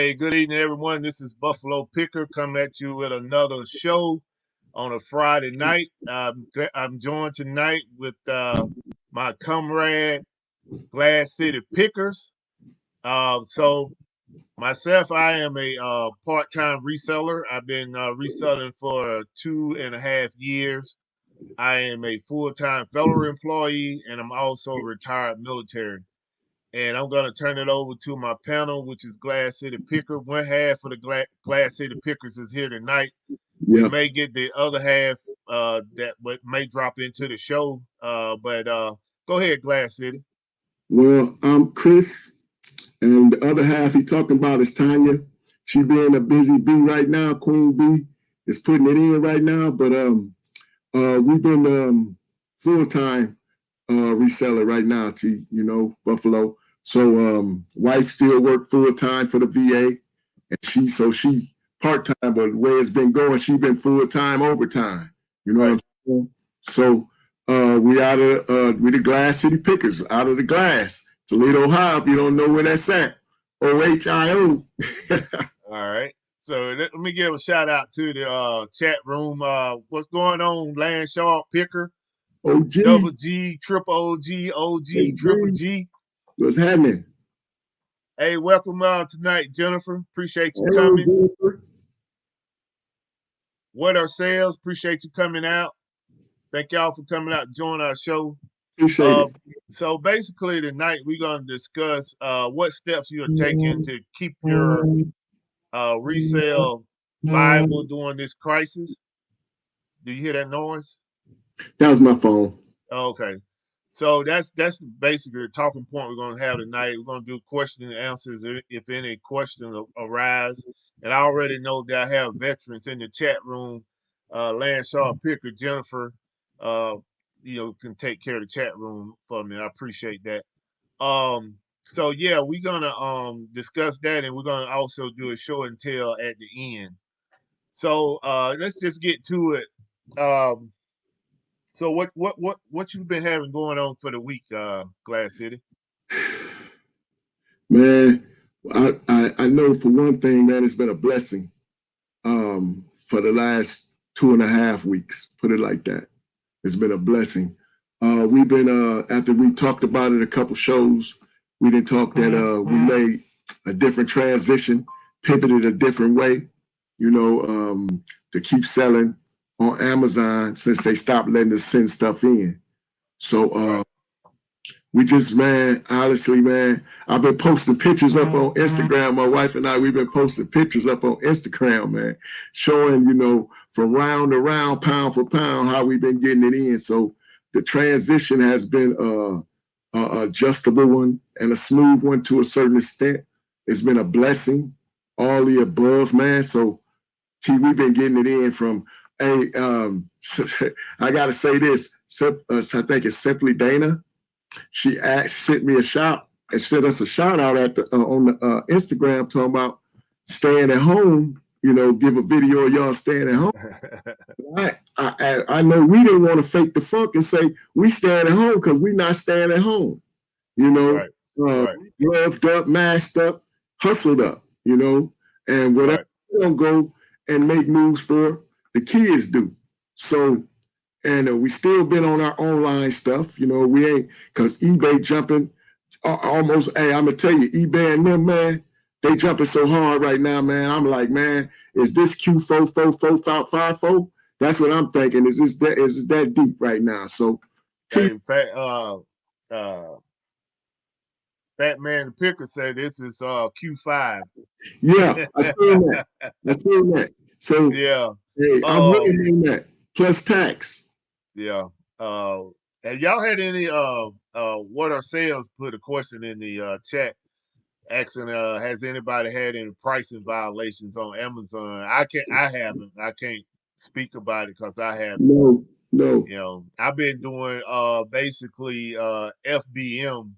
Hey, good evening, everyone. This is Buffalo Picker coming at you with another show on a Friday night. I'm joined tonight with my comrade, Glass City Pickers. So myself, I am a part-time reseller. I've been reselling for 2.5 years. I am a full-time federal employee, and I'm also retired military. And I'm going to turn it over to my panel, which is Glass City Picker. One half of the Glass City Pickers is here tonight. We Yeah. may get the other half that may drop into the show. But go ahead, Glass City. Well, I'm Chris, and the other half he talking about is Tanya. She being a busy bee right now. Queen Bee is putting it in right now, but we've been full time reseller right now to Buffalo. So wife still work full time for the VA, and she part time, but the way it's been going, she been full time overtime. You know Right. what I'm saying? So we the Glass City Pickers out of the Glass, Toledo, Ohio. If you don't know where that's at, OHIO. All right. So let me give a shout out to the chat room. What's going on, Landshaw Picker? OG. Double G, triple OG, OG, triple G. What's happening? Hey, welcome tonight, Jennifer. Appreciate you Hello, coming. Jennifer. What are sales? Appreciate you coming out. Thank y'all for coming out and joining our show. Appreciate it. So basically tonight we're going to discuss what steps you're taking to keep your resale viable during this crisis. Do you hear that noise? That was my phone. Okay. So that's basically the talking point we're going to have tonight. We're going to do question and answers if any questions arise. And I already know that I have veterans in the chat room. Lanshaw Picker, Jennifer, can take care of the chat room for me. I appreciate that. So yeah, we're gonna discuss that, and we're gonna also do a show and tell at the end. So let's just get to it. So what you've been having going on for the week, Glass City? Man, I know for one thing, man, it's been a blessing for the last 2.5 weeks. Put it like that. It's been a blessing. We've been after we talked about it a couple shows, we didn't talk that we made a different transition, pivoted a different way, to keep selling on Amazon since they stopped letting us send stuff in. So we just, man, honestly, man, I've been posting pictures up on Instagram. My wife and I, we've been posting pictures up on Instagram, man, showing, from round to round, pound for pound, how we've been getting it in. So the transition has been a adjustable one and a smooth one to a certain extent. It's been a blessing, all the above, man. So, we've been getting it in from, I got to say this, I think it's Simply Dana. She sent me a shout and sent us a shout out on the Instagram talking about staying at home. Give a video of y'all staying at home. I know we didn't want to fake the funk and say we staying at home because we not staying at home. Right. Gloved up, masked up, hustled up. And whatever we don't go and make moves for, the kids do. So. And we still been on our online stuff. We ain't, because eBay jumping almost, hey, I'm going to tell you, eBay and them, man, they jumping so hard right now, man. I'm like, man, is this Q44454? That's what I'm thinking. Is it that deep right now? So, in fact, Fat Man the Picker said this is Q5. Yeah, I seen that. So, yeah, hey, I'm really in that. Plus tax. Yeah. Have y'all had any what are sales? Put a question in the chat asking has anybody had any pricing violations on Amazon? I haven't. I can't speak about it because I haven't. No. I've been doing basically FBM.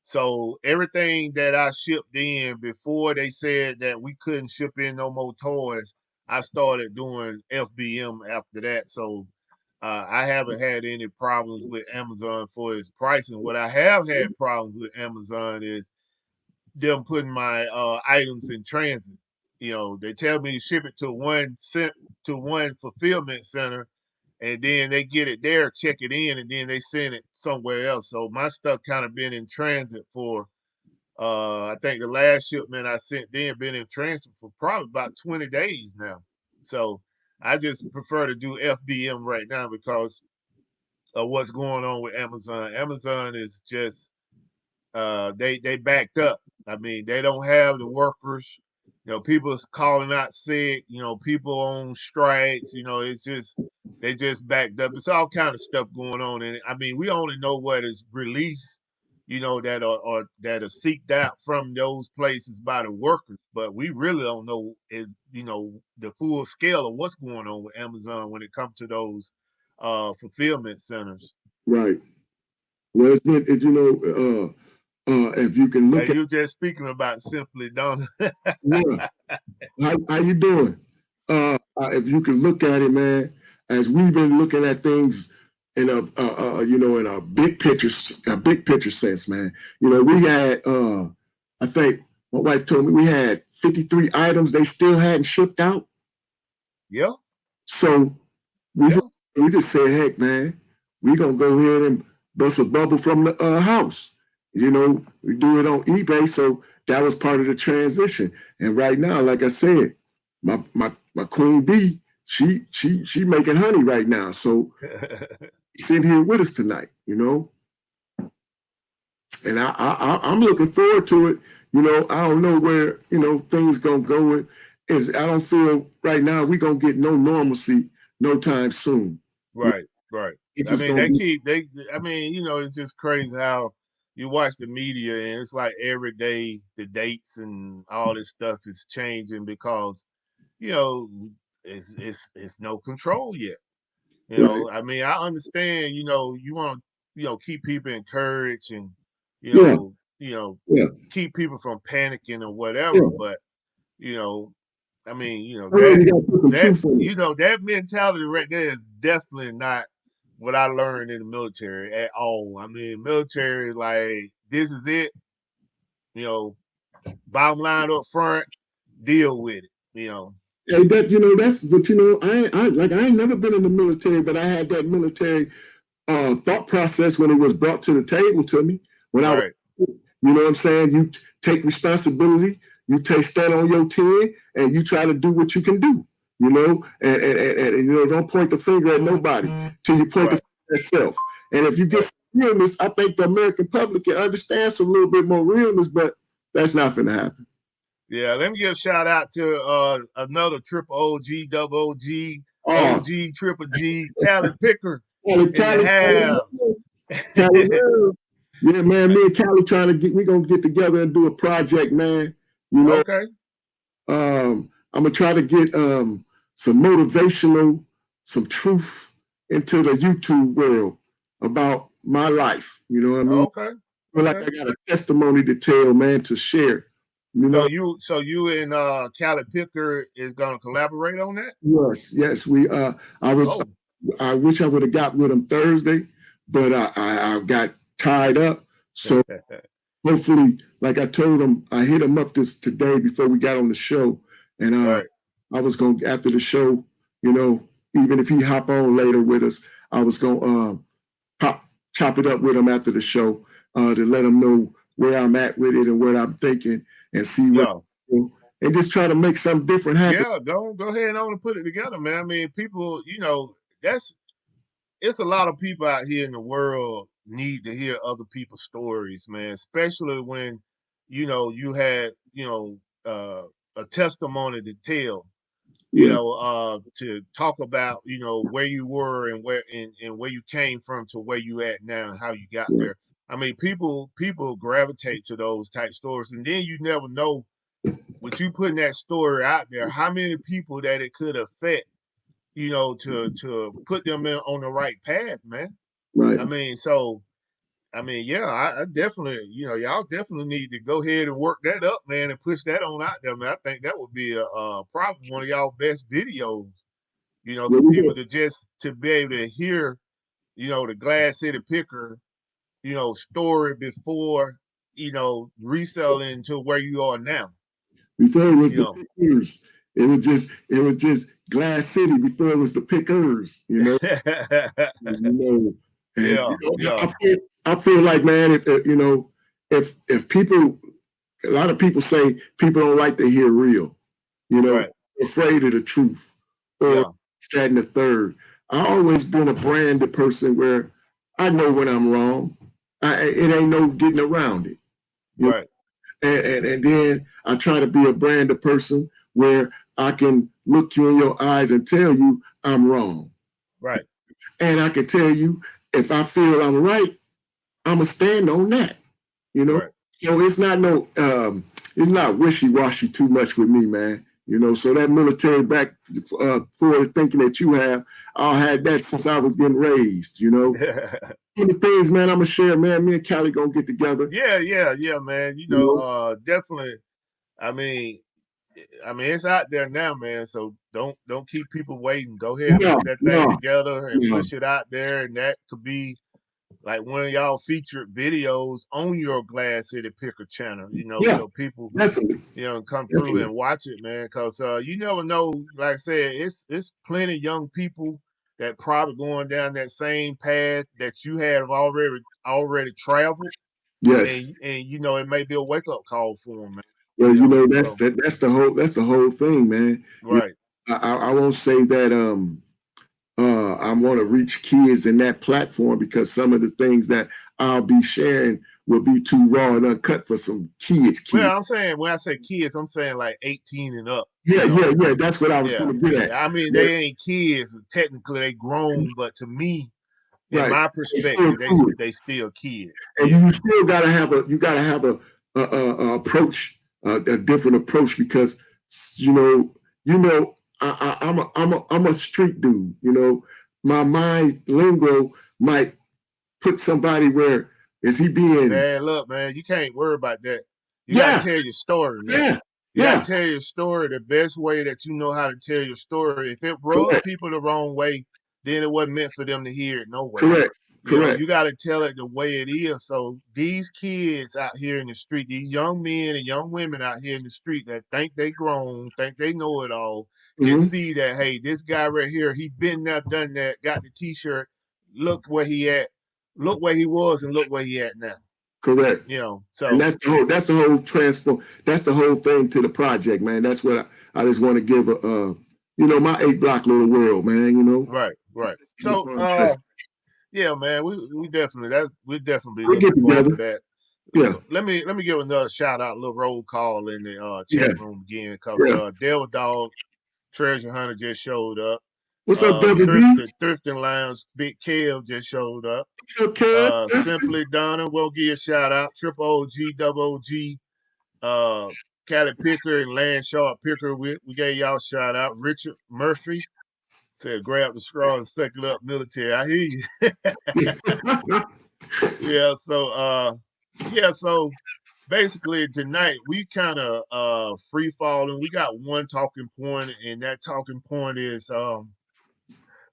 So everything that I shipped in before they said that we couldn't ship in no more toys, I started doing FBM after that. So I haven't had any problems with Amazon for its pricing. What I have had problems with Amazon is them putting my items in transit. They tell me to ship it to one fulfillment center, and then they get it there, check it in, and then they send it somewhere else. So my stuff kind of been in transit for I think the last shipment I sent then been in transit for probably about 20 days now. So I just prefer to do FBM right now because of what's going on with Amazon. Amazon is just they backed up. I mean, they don't have the workers. People's calling out sick. People on strikes. It's just they just backed up. It's all kind of stuff going on, and I mean, we only know what is released. That are that are seeked out from those places by the workers, but we really don't know is the full scale of what's going on with Amazon when it comes to those fulfillment centers. Right. Well, it's been, if you can look And at, you're just speaking about Simply Donna. yeah, how you doing? If you can look at it, man, as we've been looking at things in in a big picture sense, man. We had, I think my wife told me we had 53 items they still hadn't shipped out. Yeah. So we Yeah. just, we just said, heck, man, we gonna go ahead and bust a bubble from the house. We do it on eBay, so that was part of the transition. And right now, like I said, my queen bee, she making honey right now. So she's sitting here with us tonight, and I'm looking forward to it. I don't know where things gonna go. I don't feel right now we gonna get no normalcy no time soon. Right. Right. It's I just mean, gonna be I mean, it's just crazy how you watch the media and it's like every day the dates and all this stuff is changing because, you know, it's no control yet. right. I mean, I understand, you want to, keep people encouraged and, you Yeah, know, you know, yeah, keep people from panicking or whatever. yeah. But, you know, I mean, I know you gotta put some truth in it. that mentality right there is definitely not what I learned in the military at all. I mean, military, like, this is it, you know, bottom line up front, deal with it. Yeah, that's but I ain't never been in the military, but I had that military thought process when it was brought to the table to me when I was, Right, what I'm saying? You take responsibility, you take stand on your 10, and you try to do what you can do, and don't point the finger at nobody till you point the right. finger at yourself. And if you get Right. some realness, I think the American public can understand some little bit more realness, but that's not going to happen. Yeah, let me give a shout out to another triple OG, double OG, Oh, OG, triple G, Cali Picker Cali, in the Cali, house. Cali, yeah, man. Me and Cali we gonna get together and do a project, man. You know, Okay. I'm gonna try to get some motivational, some truth into the YouTube world about my life. You know what I mean? Okay. I feel like Okay. I got a testimony to tell, man, to share. You So know, you and Cali Picker is gonna collaborate on that? yes. Oh. I wish I would have got with him Thursday, but I got tied up. So hopefully, like I told him, I hit him up today before we got on the show, and Right. I was going to after the show, even if he hop on later with us, I was going to chop it up with him after the show to let him know where I'm at with it and what I'm thinking, and see what, Yeah. and just try to make something different happen. Yeah, go ahead on and put it together, man. I mean, people, that's it's a lot of people out here in the world need to hear other people's stories, man, especially when, you had, a testimony to tell, Yeah, to talk about, where you were and where you came from to where you at now and how you got yeah, there. I mean, people gravitate to those type stories, and then you never know with you putting that story out there, how many people that it could affect, to put them on the right path, man. right. Yeah, I definitely, y'all definitely need to go ahead and work that up, man, and push that on out there, man. I think that would be probably one of y'all best videos, Yeah, for we people got- to be able to hear, the Glass City Picker, story before, reselling to where you are now. Before it was the pickers. It was just Glass City before it was the pickers, Yeah, and I feel like, man, if people, a lot of people say people don't like to hear real, right. afraid of the truth or that and the third. I always been a branded person where I know when I'm wrong. It ain't no getting around it. Right. And then I try to be a branded person where I can look you in your eyes and tell you I'm wrong. Right. And I can tell you if I feel I'm right, I'm gonna stand on that. Right. So it's it's not wishy-washy too much with me, man. So that military back forward thinking that you have, I had that since I was getting raised. One of the things, man, I'm gonna share, man. Me and Callie gonna get together. Yeah, man. Definitely. I mean, it's out there now, man. So don't keep people waiting. Go ahead and put that thing together and push it out there, and that could be like one of y'all featured videos on your Glass City Picker channel. So people, definitely, come through and watch it, man. Because you never know. Like I said, it's plenty of young people that probably going down that same path that you have already traveled. Yes. And it may be a wake up call for them, man. Well, that's the whole thing, man. Right. I won't say that I want to reach kids in that platform because some of the things that I'll be sharing will be too raw and uncut for some kids. Well, I'm saying when I say kids, I'm saying like 18 and up. Yeah. That's what I was going to get at. I mean, they ain't kids. Technically, they grown, but to me, in my perspective, they still kids. And you still gotta have a approach, a different approach because I'm a street dude. My mind lingo might put somebody where is he being? Man, look, man, you can't worry about that. You gotta tell your story, man. You gotta tell your story the best way that you know how to tell your story. If it rubs people the wrong way, then it wasn't meant for them to hear it no way. Correct. You got to tell it the way it is. So these kids out here in the street, these young men and young women out here in the street that think they grown, think they know it all, can see that, hey, this guy right here, he been there, done that, got the T-shirt. Look where he at. Look where he was and look where he at now. Correct. So and that's the whole transform. That's the whole thing to the project, man. That's what I just want to give my 8-block little world, man. Right. So yeah, man, we definitely looking forward to that. Yeah. Let me give another shout out, a little roll call in the chat room again, because Devil Dog Treasure Hunter just showed up. What's up, WB? Thrifting Lounge, Big Kev just showed up. What's up, Kev? Simply Donna, we'll give you a shout out. Triple OG, Double OG, Cali Picker and Land Sharp Picker, we gave y'all a shout out. Richard Murphy said, grab the straw and suck it up, military. I hear you. So basically tonight we kind of free falling. We got one talking point, and that talking point is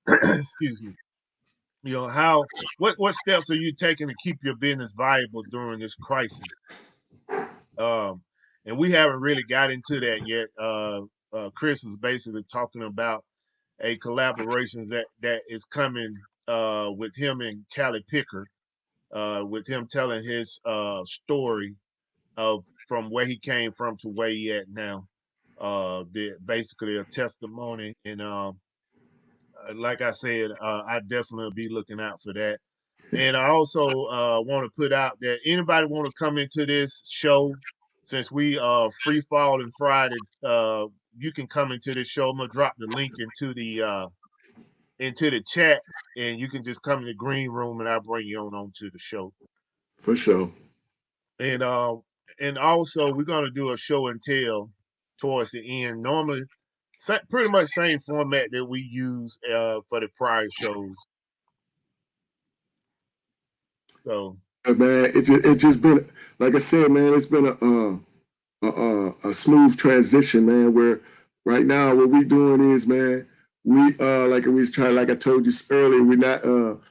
excuse me. What steps are you taking to keep your business viable during this crisis? And we haven't really got into that yet. Chris was basically talking about a collaboration that is coming with him and Cali Picker, with him telling his story of from where he came from to where he at now. Basically a testimony, and like I said, I definitely will be looking out for that. And I also want to put out that anybody want to come into this show, since we free falling Friday, you can come into this show. I'm gonna drop the link into the chat, and you can just come in the green room, and I'll bring you on to the show. For sure. And also we're gonna do a show and tell towards the end. Normally, pretty much same format that we use for the prior shows. So, man, it just been, like I said, man, it's been a smooth transition, man. Where right now what we doing is, man, we like I told you earlier, we're not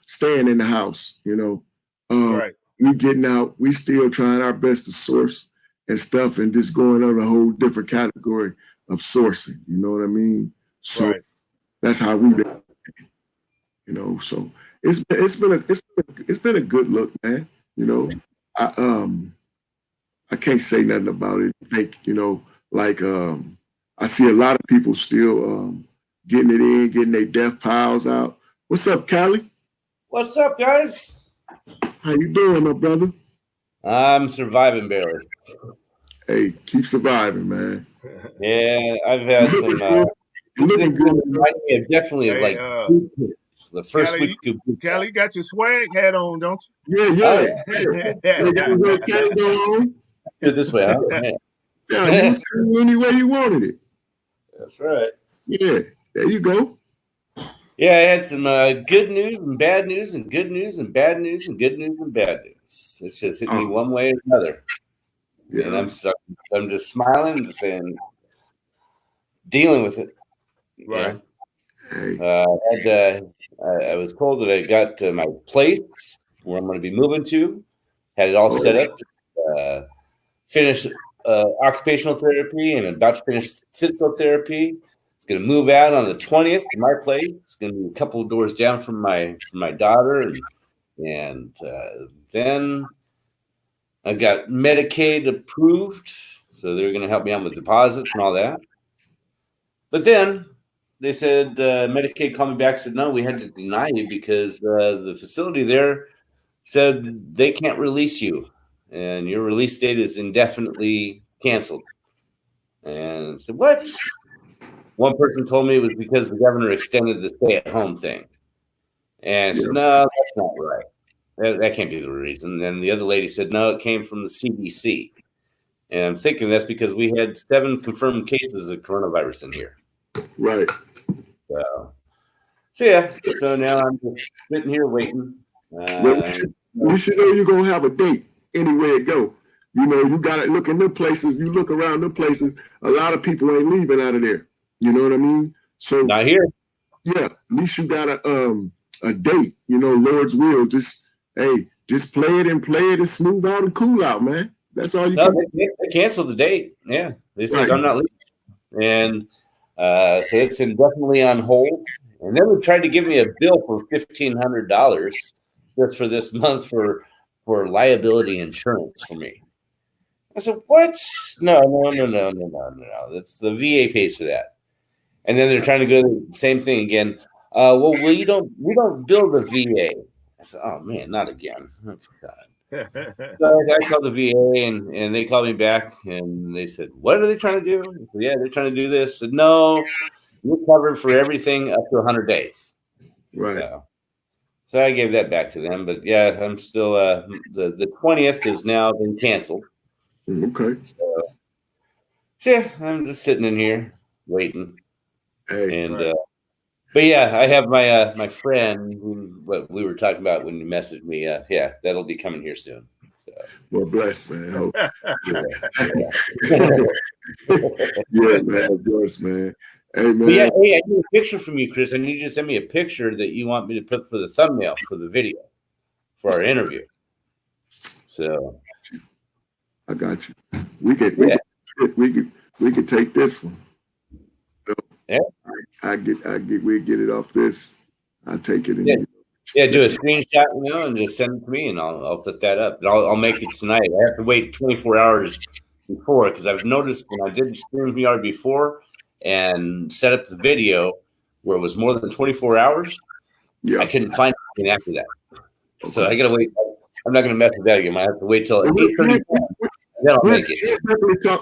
staying in the house, right. we getting out. We still trying our best to source and stuff, and just going on a whole different category of sourcing. You know what I mean? So that's how we been. You know, so it's been a good look, man. You know, I can't say nothing about it. Like, you know, like I see a lot of people still getting it in, getting their death piles out. What's up, Callie? What's up, guys? How you doing, my brother? I'm surviving barely. Hey, keep surviving, man. Yeah, I've had some. This reminds me of definitely like the first Callie, week. Callie, you got your swag hat on, don't you? Yeah. You got your hat on. Do it this way, huh? Yeah, you can any way you wanted it. That's right. Yeah, there you go. Yeah, I had some good news and bad news and good news and bad news and good news and bad news. It's just hit me one way or another. Yeah. And I'm just smiling and saying, dealing with it. Right. I was told that I got my place where I'm going to be moving to. Had it all set up. Finished occupational therapy and about to finish physical therapy. It's going to move out on the 20th to my place. It's going to be a couple of doors down from my daughter, and then I got Medicaid approved, so they're going to help me out with deposits and all that. But then they said Medicaid called me back and said, no, we had to deny you because the facility there said they can't release you, and your release date is indefinitely canceled. And I said, what? One person told me it was because the governor extended the stay-at-home thing. And I said, no, that's not right. That can't be the reason. And then the other lady said, no, it came from the CDC. And I'm thinking that's because we had 7 confirmed cases of coronavirus in here. Right. So yeah. So now I'm just sitting here waiting. We should know you're going to have a date anywhere it go. You know, you got to look in them places. You look around them places. A lot of people ain't leaving out of there. You know what I mean? So not here. Yeah, at least you got a date. You know, Lord's will. Just play it and smooth out and cool out, man. That's all you can. They canceled the date. Yeah, they said I'm not leaving, and so it's indefinitely on hold. And then they tried to give me a bill for $1,500 just for this month for liability insurance for me. I said, what? No. That's the VA pays for that. And then they're trying to go the same thing again. Well, we don't bill the VA. I said, oh man, not again. Oh, God. So I called the VA and they called me back and they said, what are they trying to do? I said, yeah, they're trying to do this. I said, no, you're covered for everything up to 100 days. Right. So I gave that back to them. But yeah, I'm still the 20th has now been canceled. Okay. So yeah, I'm just sitting in here waiting. Hey, and but yeah, I have my my friend who what we were talking about when you messaged me. Yeah, that'll be coming here soon. So. Well, bless, man. Yeah, man, of course, man. Hey, man. Hey, I need a picture from you, Chris. I need you to send me a picture that you want me to put for the thumbnail for the video for our interview. So I got you. We could take this one. Yeah, we get it off this. I take it. Do a screenshot, and just send it to me, and I'll put that up. And I'll make it tonight. I have to wait 24 hours before because I've noticed when I did StreamYard before and set up the video where it was more than 24 hours, I couldn't find anything after that. Okay. So I gotta wait. I'm not gonna mess with that again. I have to wait till 8:30. Then I'll make it.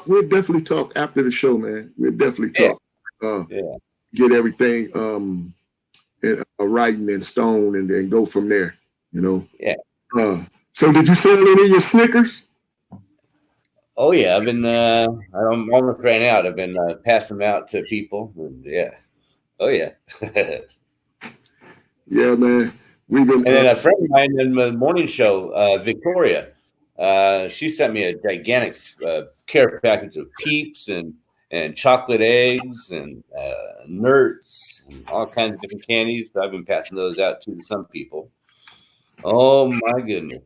We'll definitely talk after the show, man. We'll definitely talk. Get everything writing in stone and then go from there, you know. Yeah. So did you sell any of your Snickers? Oh yeah, I've been I'm almost ran out. I've been passing them out to people. Yeah. Oh yeah. Yeah, man. We've been. And then a friend of mine in the morning show, Victoria, she sent me a gigantic care package of Peeps and chocolate eggs and Nerds and all kinds of different candies. So I've been passing those out to some people. Oh my goodness.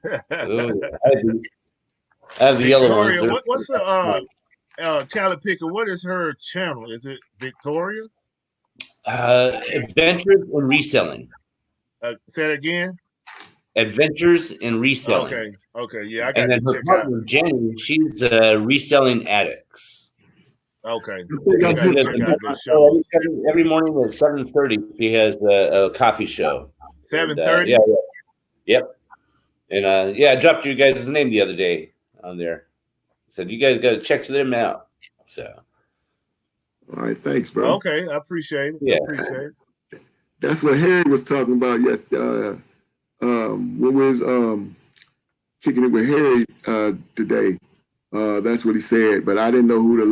Ooh, I have the yellow ones. Victoria, what's the Cali Picker? What is her channel? Is it Victoria? Adventures in reselling. Say it again. Adventures in reselling. Okay, yeah, I got And then to her check out. partner Jenny, she's reselling addicts. Okay, I I got to think check out this show. Every morning at 7:30, she has a coffee show. 7:30. Yeah, yep. And yeah, I dropped you guys' name the other day on there. I said you guys got to check them out. So. All right, thanks, bro. Okay, I appreciate it. Yeah. I appreciate it. That's what Harry was talking about yesterday. When we was kicking it with Harry today. That's what he said, but I didn't know who the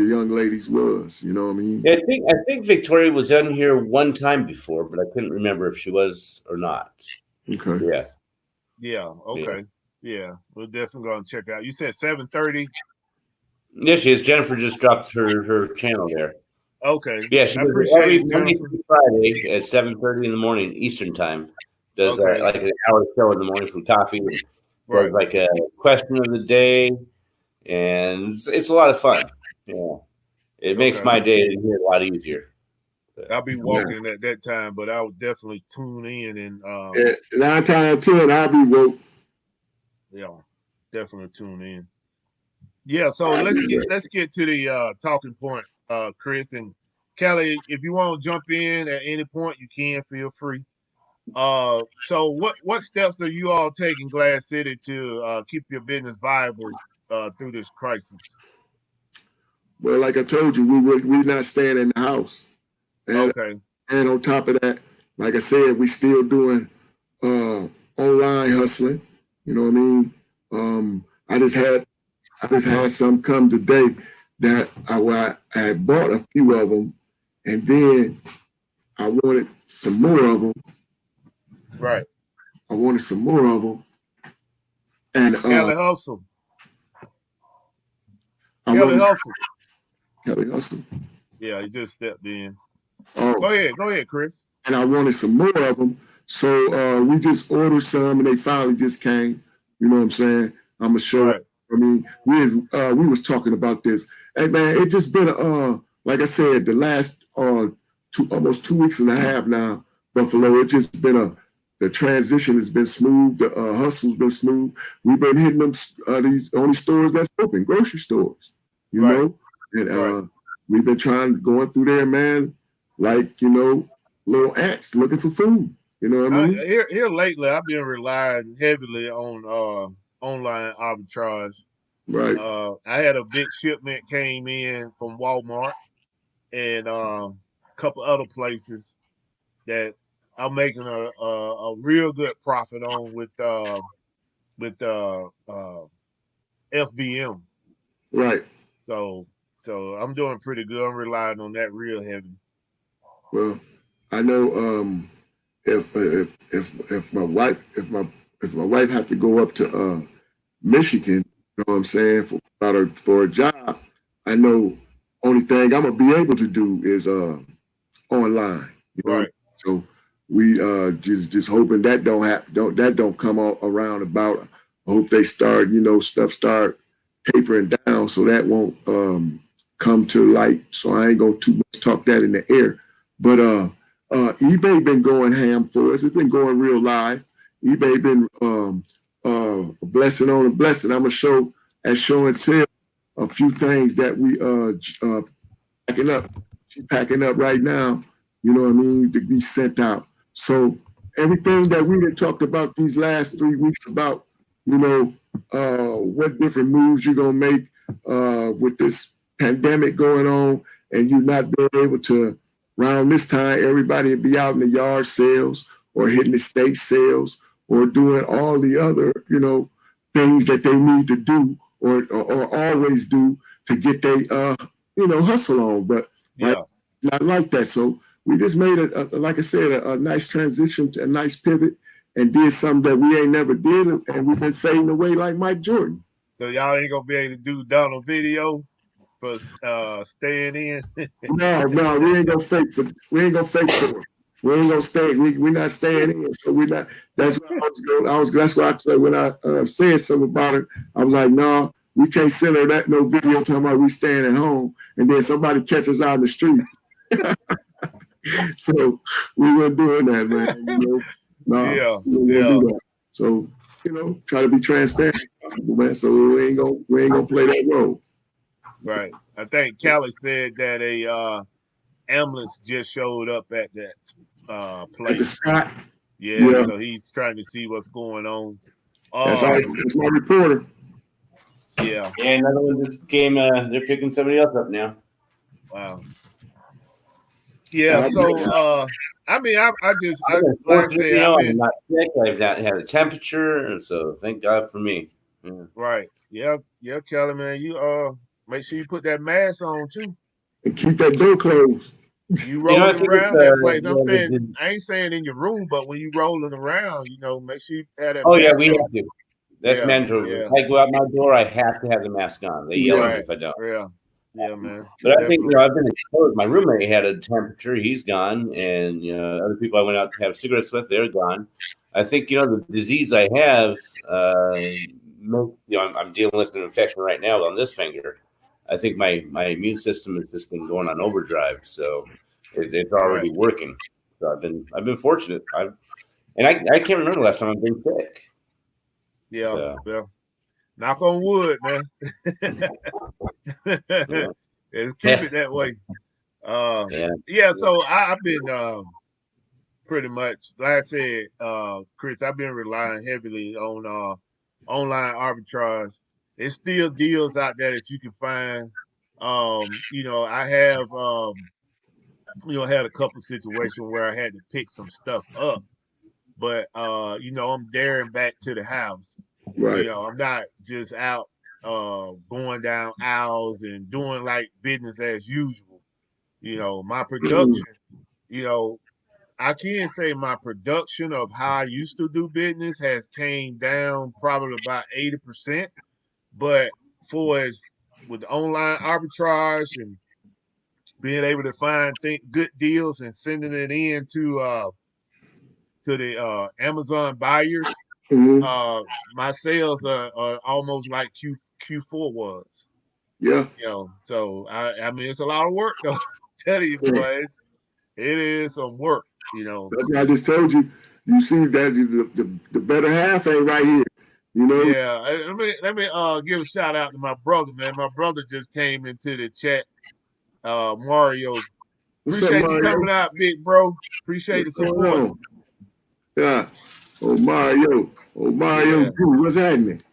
young ladies was. You know what I mean? Yeah, I think Victoria was on here one time before, but I couldn't remember if she was or not. Okay. Yeah. Yeah. Okay. Yeah, we're definitely gonna check out. You said 7:30. Yeah, she is. Jennifer just dropped her channel there. Okay. Yeah, she I does appreciate every it, Monday Jennifer. through Friday at 7:30 in the morning Eastern time. Does Okay. like an hour show in the morning for coffee. And Right. does like a question of the day, and it's a lot of fun. Yeah, it makes Okay. my day here a lot easier. I'll be walking at that time, but I would definitely tune in and 9 times out of 10, I'll be woke. yeah, definitely tune in. Yeah, so let's get to the talking point, Chris and Kelly. If you want to jump in at any point, you can. Feel free. So what steps are you all taking, Glass City, to keep your business viable through this crisis? Well, like I told you, we're not staying in the house. And, Okay. And on top of that, like I said, we still doing online hustling. You know what I mean? I just had some come today that I had bought a few of them, and then I wanted some more of them. Right. I wanted some more of them. And Kelly Hustle. Kelly Hustle. Yeah, he just stepped in. Oh. Go ahead, Chris. And I wanted some more of them. So we just ordered some and they finally just came. You know what I'm saying? I'm gonna show. Right. I mean, we was talking about this. And man, it just been like I said, the last almost 2 weeks and a half now, Buffalo. It just been the transition has been smooth. The hustle's been smooth. We've been hitting them these only stores that's open, grocery stores. You know, and we've been going through there, man. Like, you know, little ants looking for food. You know what I mean? Here lately, I've been relying heavily on online arbitrage. Right. I had a big shipment came in from Walmart and a couple other places that I'm making a real good profit on with FBM. Right. So I'm doing pretty good. I'm relying on that real heavy. Well, I know if my wife had to go up to Michigan, you know what I'm saying, for a job, I know only thing I'm gonna be able to do is online. You know? Right. So we just hoping that don't come around about. I hope they start, you know, stuff start tapering down so that won't come to light. So I ain't gonna too much talk that in the air. But eBay been going ham for us. It's been going real live. eBay been a blessing on a blessing. I'm gonna show and tell a few things that we packing up. She's packing up right now. You know what I mean, to be sent out. So everything that we had talked about these last 3 weeks about, you know, what different moves you're gonna make with this pandemic going on, and you not being able to. Around this time, everybody would be out in the yard sales or hitting the state sales or doing all the other, you know, things that they need to do or always do to get their, you know, hustle on. But yeah, not like that. So we just made like I said, a nice transition, a nice pivot, and did something that we ain't never did, and we've been fading away like Mike Jordan. So y'all ain't gonna be able to do Donald video for staying in. No, we ain't gonna fake for it. We ain't gonna stay. We're not staying in. So we're not. That's what I was going. That's what I said when I said something about it. I was like, no, we can't send her that no video talking about we staying at home, and then somebody catches us out in the street. So we weren't doing that, man. No, we won't do that. So try to be transparent, man. So we ain't gonna play that role. Right. I think Callie said that a ambulance just showed up at that place. At the spot. Yeah, so he's trying to see what's going on. That's my reporter. Yeah. And another one just came. They're picking somebody else up now. Wow. Yeah. So I mean, I just like I said, I'm not sick. I've not had a temperature, so thank God for me. Yeah. Right. Yeah, Kelly, man. You make sure you put that mask on too. And keep that door closed. You rolling around that place. I'm saying, I ain't saying in your room, but when you rolling around, make sure you have that. Oh yeah, we have to. That's mandatory. Yeah. If I go out my door, I have to have the mask on. They yell at me if I don't. Yeah, man. But I think I've been exposed. My roommate had a temperature; he's gone, and other people I went out to have cigarettes with, they're gone. I think the disease I have. I'm dealing with an infection right now on this finger. I think my immune system has just been going on overdrive, so it's already working. So I've been fortunate. I can't remember the last time I've been sick. Yeah, so. Well, knock on wood, man. Let's keep it that way. So I've been pretty much, like I said, Chris, I've been relying heavily on online arbitrage. There's still deals out there that you can find. I have had a couple situations where I had to pick some stuff up, but I'm daring back to the house. Right. I'm not just out going down aisles and doing like business as usual. My production, I can say my production of how I used to do business has came down probably about 80%. But as with online arbitrage and being able to find good deals and sending it in to the Amazon buyers, my sales are almost like Q4 was. Yeah. So I mean it's a lot of work though. Tell you boys, it is some work. That's what I just told you. You see that the better half ain't right here. Yeah. Let me give a shout out to my brother, man. My brother just came into the chat. Mario. Appreciate you coming out, big bro. Appreciate the support. Yeah. Oh Mario. Yeah. What's happening?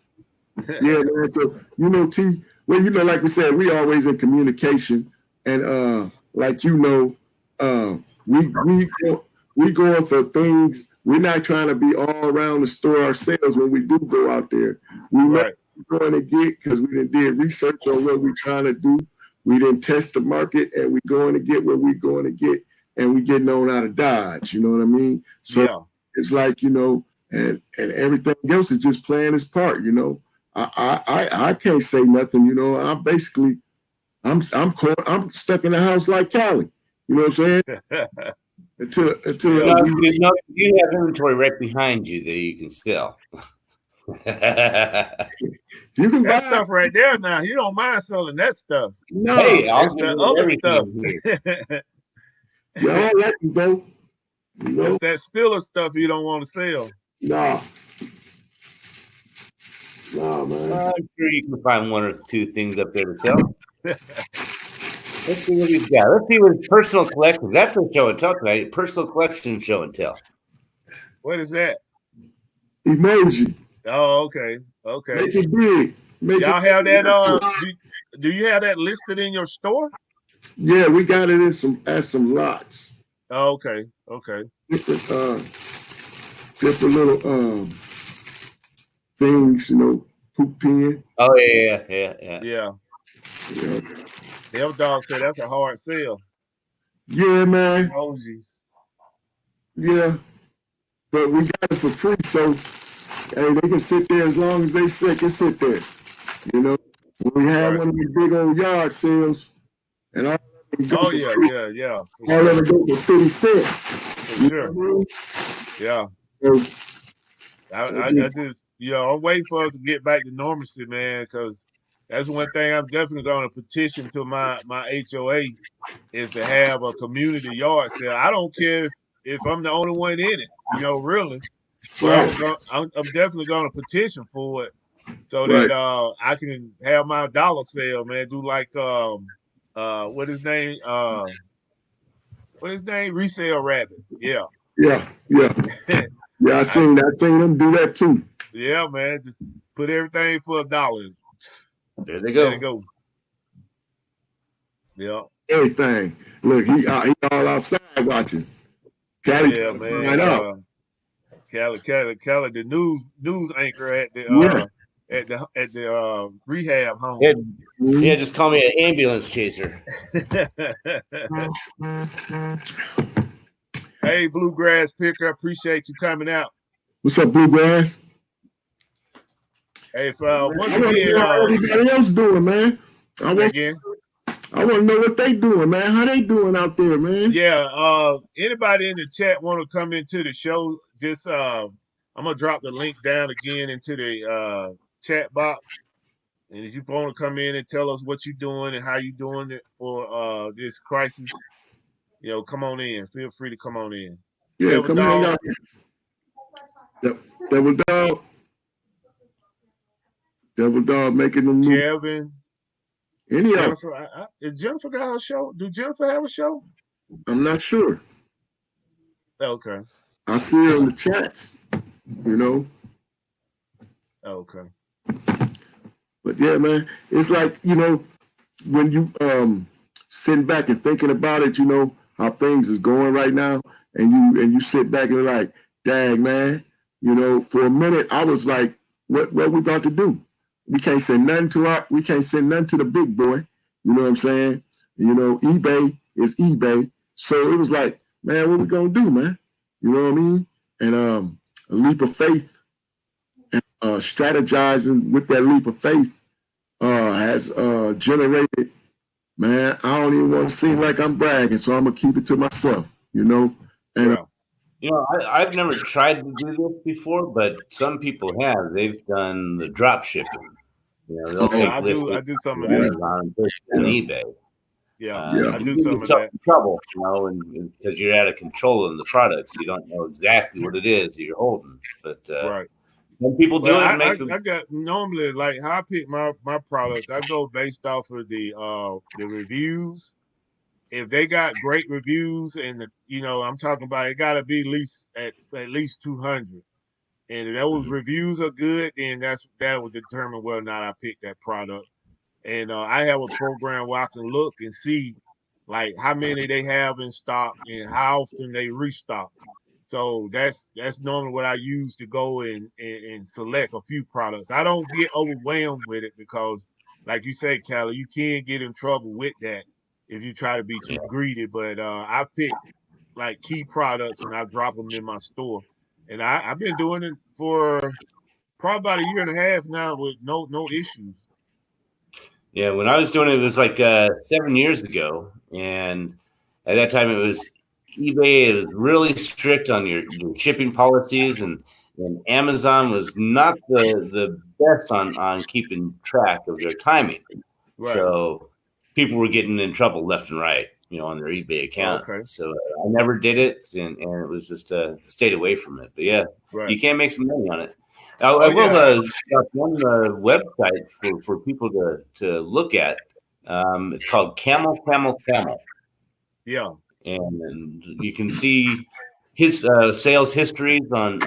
Yeah, man. So T, well, like we said, we always in communication. And like we going for things. We're not trying to be all around the store ourselves when we do go out there. We know what we're going to get because we did research on what we're trying to do. We didn't test the market, and we're going to get what we're going to get, and we getting on out of Dodge. You know what I mean? So it's like and everything else is just playing its part. I can't say nothing. I'm basically I'm stuck in the house like Callie. You know what I'm saying? Until you have inventory right behind you that you can sell. You can buy stuff right there now. You don't mind selling that stuff. No, hey, it's the other stuff. Yeah, I like you, bro. It's that Stiller stuff you don't want to sell. No, man. I'm sure you can find one or two things up there to sell. Let's see what he's got. Let's see what his personal collection. That's a show and tell tonight. Personal collection show and tell. What is that? Emoji. Oh, okay. Make it big. Y'all have that? Do you have that listed in your store? Yeah, we got it in some lots. Oh, okay. Different little things, poop pen. Oh yeah. Them dog said that's a hard sell. Yeah, man. Emojis. Yeah. But we got it for free, so hey, they can sit there as long as they can sit there. When we have one of the big old yard sales and all yeah. all of it go for 50 cents. for sure. Yeah. I just, I'm waiting for us to get back to normalcy, man, because that's one thing I'm definitely going to petition to my HOA is to have a community yard sale. I don't care if I'm the only one in it, really. But I'm definitely going to petition for it so that I can have my dollar sale, man. Do like what his name? Resale Rabbit. Yeah. Yeah. I seen them do that too. Yeah, man. Just put everything for $1. There they go. There they go. Yeah. Everything. Look, he all outside watching. Cali, yeah, man. right up. Cali, the news anchor at the rehab home. Yeah, just call me an ambulance chaser. Hey, Bluegrass Picker, I appreciate you coming out. What's up, Bluegrass? Hey, once again, how everybody else doing, man? I want to know what they doing, man. How they doing out there, man? Yeah. Anybody in the chat want to come into the show? Just I'm gonna drop the link down again into the chat box, and if you want to come in and tell us what you're doing and how you're doing it for this crisis, come on in. Feel free to come on in. Yeah, come hang out. Devil Dog making them new. Kevin. Jennifer, is Jennifer got her show? Do Jennifer have a show? I'm not sure. Okay. I see her in the chats, Okay. But yeah, man, it's like, when you sitting back and thinking about it, how things is going right now, and you sit back and you're like, dang, man, for a minute I was like, what we about to do? We can't send nothing to the big boy. You know what I'm saying? eBay is eBay. So it was like, man, what we gonna do, man? You know what I mean? And a leap of faith and strategizing with that leap of faith has generated, man, I don't even want to seem like I'm bragging, so I'm gonna keep it to myself, And I've never tried to do this before, but some people have. They've done the drop shipping. They'll take I do some of that on eBay. I do some of that. Trouble, and because you're out of control of the products, you don't know exactly what it is that you're holding. But right. When people do it, I got normally like how I pick my products. I go based off of the reviews. If they got great reviews, and I'm talking about it got to be at least 200. And if those reviews are good, then that will determine whether or not I pick that product. And I have a program where I can look and see like how many they have in stock and how often they restock. So that's normally what I use to go and select a few products. I don't get overwhelmed with it because, like you said, Callie, you can get in trouble with that if you try to be too greedy. But I pick like key products and I drop them in my store. And I've been doing it for probably about a year and a half now with no issues. Yeah, when I was doing it, it was like 7 years ago. And at that time, it was eBay. It was really strict on your shipping policies. And Amazon was not the best on keeping track of their timing. Right. So people were getting in trouble left and right, on their eBay account. Okay. So I never did it, and it was just stayed away from it. But yeah, you can make some money on it. I will got one website for people to look at. It's called Camel. Yeah, and you can see his sales histories on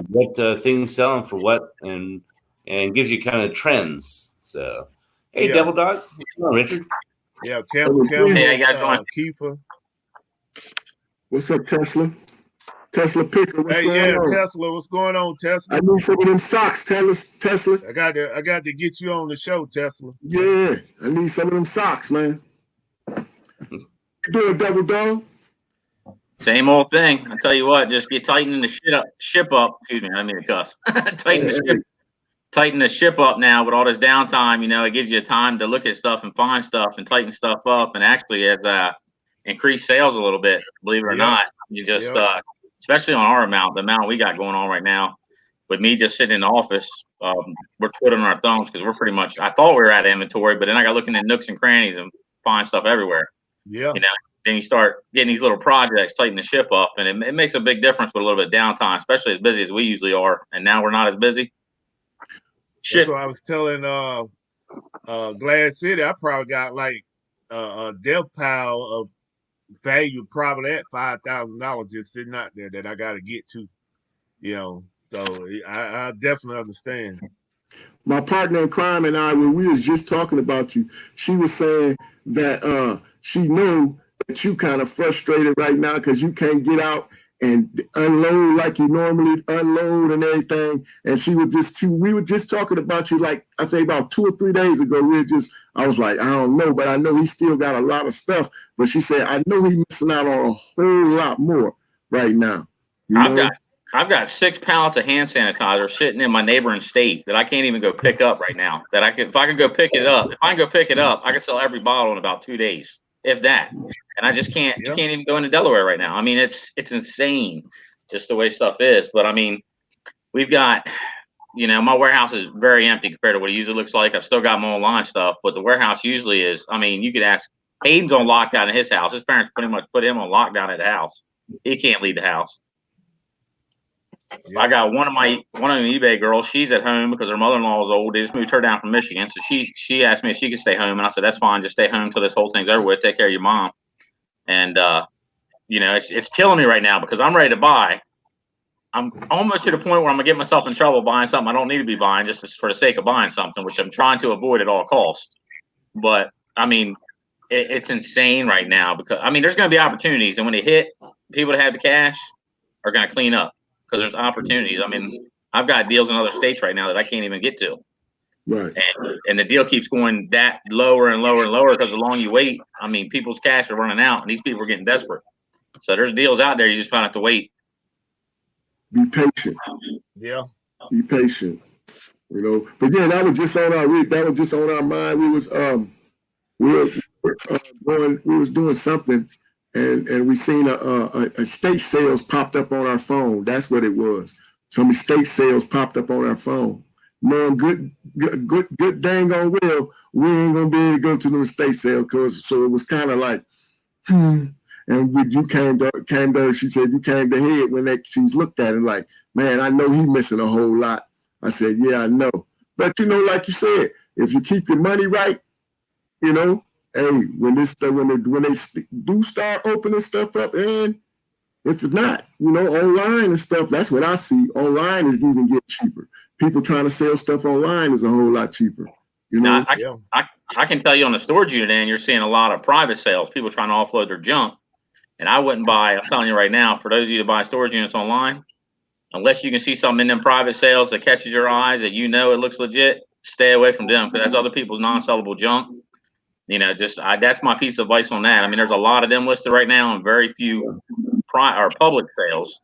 what things sell and for what, and gives you kind of trends. So, hey, Devil Dog, come on, Richard. Yeah, Camel. Hey, guys, Kiefer. What's up, Tesla? Tesla Picker, what's going on? Tesla, what's going on, Tesla? I need some of them socks, Tesla. I got to get you on the show, Tesla. Yeah, I need some of them socks, man. You doing, Devil Dog? Same old thing. I tell you what, just be tightening the ship up. Excuse me, I didn't mean to cuss. Tighten the ship up now with all this downtime. It gives you time to look at stuff and find stuff and tighten stuff up, and actually has increased sales a little bit. Believe it or not, you just especially on our amount, the amount we got going on right now. With me just sitting in the office, we're twiddling our thumbs because we're pretty much. I thought we were at inventory, but then I got looking at nooks and crannies and find stuff everywhere. Yeah. You know, then you start getting these little projects, tighten the ship up, and it makes a big difference with a little bit of downtime, especially as busy as we usually are. And now we're not as busy. That's what I was telling Glad City. I probably got like a death pile of value, probably at $5,000 just sitting out there that I got to get to. You know, so I definitely understand. My partner in crime and I, when we was just talking about you, she was saying that she knew that you kind of frustrated right now because you can't get out and unload like you normally unload and everything. And we were just talking about you, like I say about 2 or 3 days ago. I was like, I don't know, but I know he still got a lot of stuff. But she said, I know he's missing out on a whole lot more right now. I've got 6 pallets of hand sanitizer sitting in my neighboring state that I can't even go pick up right now. If I can go pick it up, I can sell every bottle in about 2 days, if that. And I just can't. You can't even go into Delaware right now. I mean, it's insane, just the way stuff is. But I mean, we've got, my warehouse is very empty compared to what it usually looks like. I've still got my online stuff, but the warehouse usually is. I mean, you could ask. Hayden's on lockdown in his house. His parents pretty much put him on lockdown at the house. He can't leave the house. Yeah. I got one of the eBay girls. She's at home because her mother-in-law is old. They just moved her down from Michigan, so she asked me if she could stay home, and I said that's fine. Just stay home until this whole thing's over with. Take care of your mom. And it's killing me right now because I'm ready to buy. I'm almost to the point where I'm gonna get myself in trouble buying something I don't need to be buying just for the sake of buying something, which I'm trying to avoid at all costs. But I mean, it's insane right now because there's gonna be opportunities, and when they hit, people that have the cash are gonna clean up. Because there's opportunities. I mean, I've got deals in other states right now that I can't even get to. Right. And the deal keeps going that lower and lower and lower because the longer you wait, people's cash are running out and these people are getting desperate. So there's deals out there. You just kind of have to wait. Be patient. Yeah. Be patient. But yeah, that was just on our mind. We was doing something. And we seen a estate sales popped up on our phone. That's what it was. Some estate sales popped up on our phone. Knowing good dang on well, we ain't gonna be able to go to the estate sale so it was kind of like, And you came to, she said you came to head when she's looked at it like, man, I know he's missing a whole lot. I said, yeah, I know. But like you said, if you keep your money right, hey, when they do start opening stuff up, and if not, online and stuff, that's what I see. Online is even getting cheaper. People trying to sell stuff online is a whole lot cheaper. Now, I can tell you on the storage unit end, you're seeing a lot of private sales, people trying to offload their junk. And I wouldn't buy, I'm telling you right now, for those of you that buy storage units online, unless you can see something in them private sales that catches your eyes that it looks legit, stay away from them because that's other people's non-sellable junk. That's my piece of advice on that. There's a lot of them listed right now and very few public sales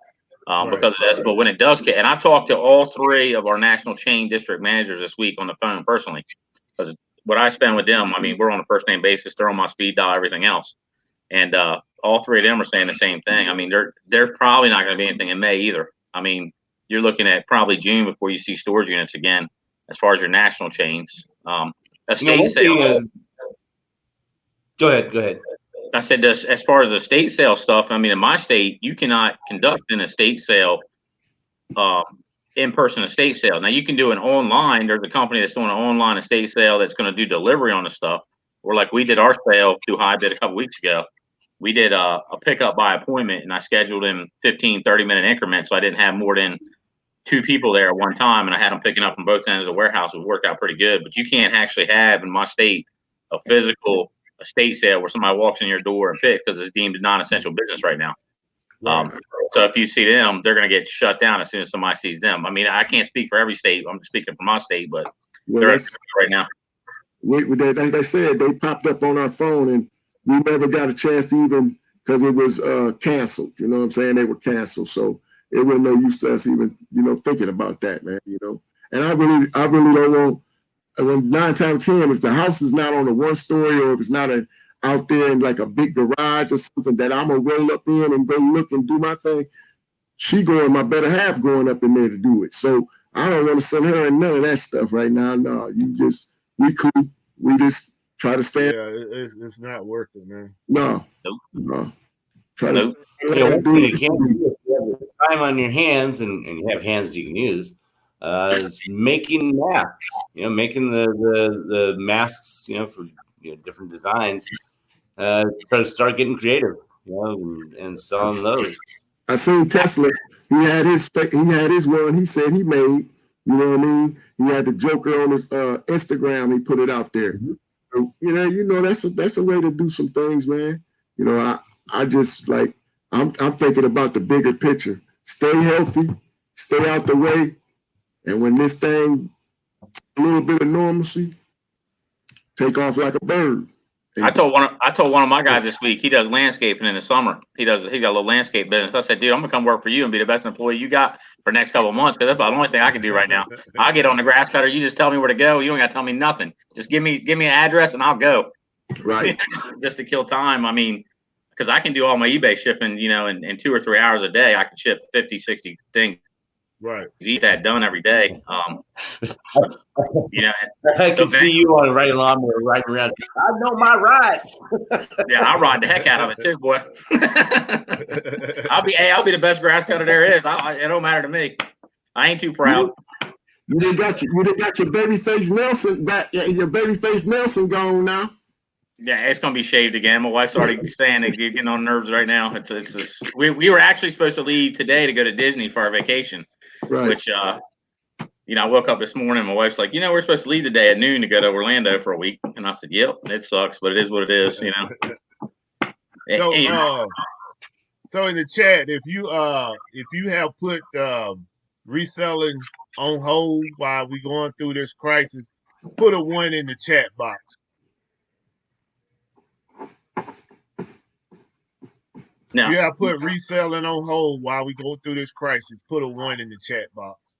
because of this. But when it does get, and I've talked to all 3 of our national chain district managers this week on the phone personally, because what I spend with them, we're on a first name basis. They're on my speed dial, everything else. And all 3 of them are saying the same thing. There's probably not going to be anything in May either. You're looking at probably June before you see storage units again, as far as your national chains. Estate sales. Go ahead. I said this as far as the estate sale stuff. In my state, you cannot conduct an estate sale, in-person estate sale. Now you can do an online. There's a company that's doing an online estate sale that's going to do delivery on the stuff. Or like we did our sale through Hybrid a couple weeks ago. We did a pickup by appointment, and I scheduled in 15, 30-minute increments, so I didn't have more than 2 people there at one time, and I had them picking up from both ends of the warehouse. It worked out pretty good. But you can't actually have in my state a physical estate sale where somebody walks in your door and pick because it's deemed a non-essential business right now. So if you see them, they're going to get shut down as soon as somebody sees them. I can't speak for every state. I'm speaking for my state, but they're right now. They said they popped up on our phone, and we never got a chance to even because it was canceled. You know what I'm saying? They were canceled, so it wasn't no use to us even thinking about that, man. And I really don't want. 9 times out of 10, if the house is not on a 1-story or if it's not out there in like a big garage or something that I'm gonna roll up in and go look and do my thing, my better half going up in there to do it. So I don't want to send her in none of that stuff right now. No, we cool. We just try to stay. Yeah, it's not worth it, man. No. Try to. You know, one thing you can't do if you have the time on your hands and you have hands you can use is making masks. You know, making the masks. You know, for different designs. Try to start getting creative. You know, and selling those. I seen Tesla. He had his one. He said he made. You know what I mean? He had the Joker on his Instagram. He put it out there. Mm-hmm. So, that's a way to do some things, man. You know, I just like I'm thinking about the bigger picture. Stay healthy, stay out the way, and when this thing a little bit of normalcy, take off like a bird. I told one of my guys this week, he does landscaping in the summer. He got a little landscape business. I said, dude, I'm gonna come work for you and be the best employee you got for the next couple of months, because that's about the only thing I can do right now. I'll get on the grass cutter. You just tell me where to go. You don't gotta tell me nothing. Just give me an address and I'll go. Right. just to kill time. I mean, because I can do all my eBay shipping, in 2 or 3 hours a day. I can ship 50, 60 things. Right. Eat that done every day. I can see you on a riding lawnmower riding around. I know my rights. Yeah, I'll ride the heck out of it too, boy. I'll be the best grass cutter there is. It don't matter to me. I ain't too proud. You done got your babyface Nelson back. Your babyface Nelson gone now. Yeah, it's gonna be shaved again. My wife's already saying it, getting on nerves right now. It's just we were actually supposed to leave today to go to Disney for our vacation. Right. Which I woke up this morning. My wife's like, we're supposed to leave today at noon to go to Orlando for a week, and I said, "Yep, it sucks, but it is what it is." So in the chat, if you have put reselling on hold while we going through this crisis, put a 1 in the chat box. No. If you have put reselling on hold while we go through this crisis, put a 1 in the chat box.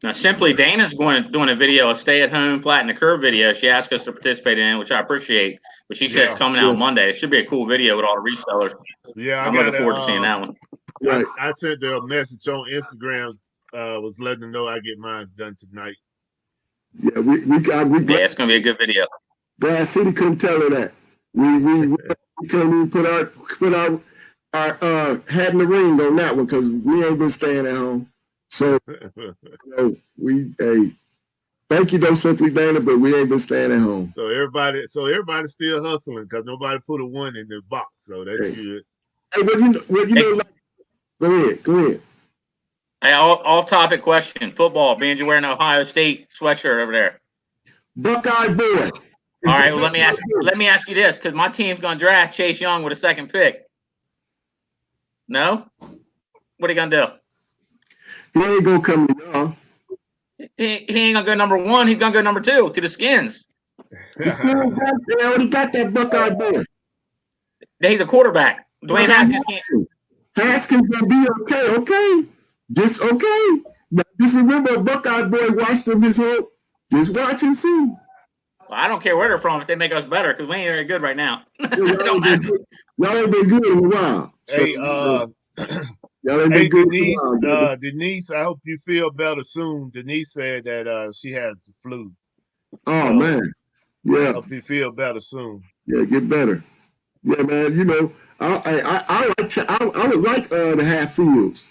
Now, Simply Dana's doing a video, a stay-at-home flatten the curve video. She asked us to participate in it, which I appreciate. But she said it's coming out Monday. It should be a cool video with all the resellers. Yeah, I'm looking forward to seeing that one. Right. I sent her a message on Instagram. Was letting them know I get mine done tonight. Yeah, it's gonna be a good video. Glass City couldn't tell her that. We couldn't even put our hat in the ring on that one because we ain't been staying at home. So thank you though, Simply Dana, but we ain't been staying at home. So everybody's still hustling because nobody put a 1 in the box. So that's good. Hey, go ahead. Hey, off-topic question: football. Being you wearing an Ohio State sweatshirt over there, Buckeye boy. All right. Well, let me ask you this, because my team's going to draft Chase Young with a 2nd pick. No? What are you going to do? He ain't going to come to y'all. He ain't going to go number 1. He's going to go number 2 to the Skins. They already got that Buckeye boy. He's a quarterback. Dwayne Haskins can't. Haskins going to be okay. Just okay. But just remember, a Buckeye boy watched him his whole. Just watch and see. Well, I don't care where they're from if they make us better, because we ain't very good right now. Y'all ain't been good in a while. Hey, Denise, I hope you feel better soon. Denise said that she has the flu. Oh man, yeah. I hope you feel better soon. Yeah, get better. Yeah, man. I would like the Hatfields.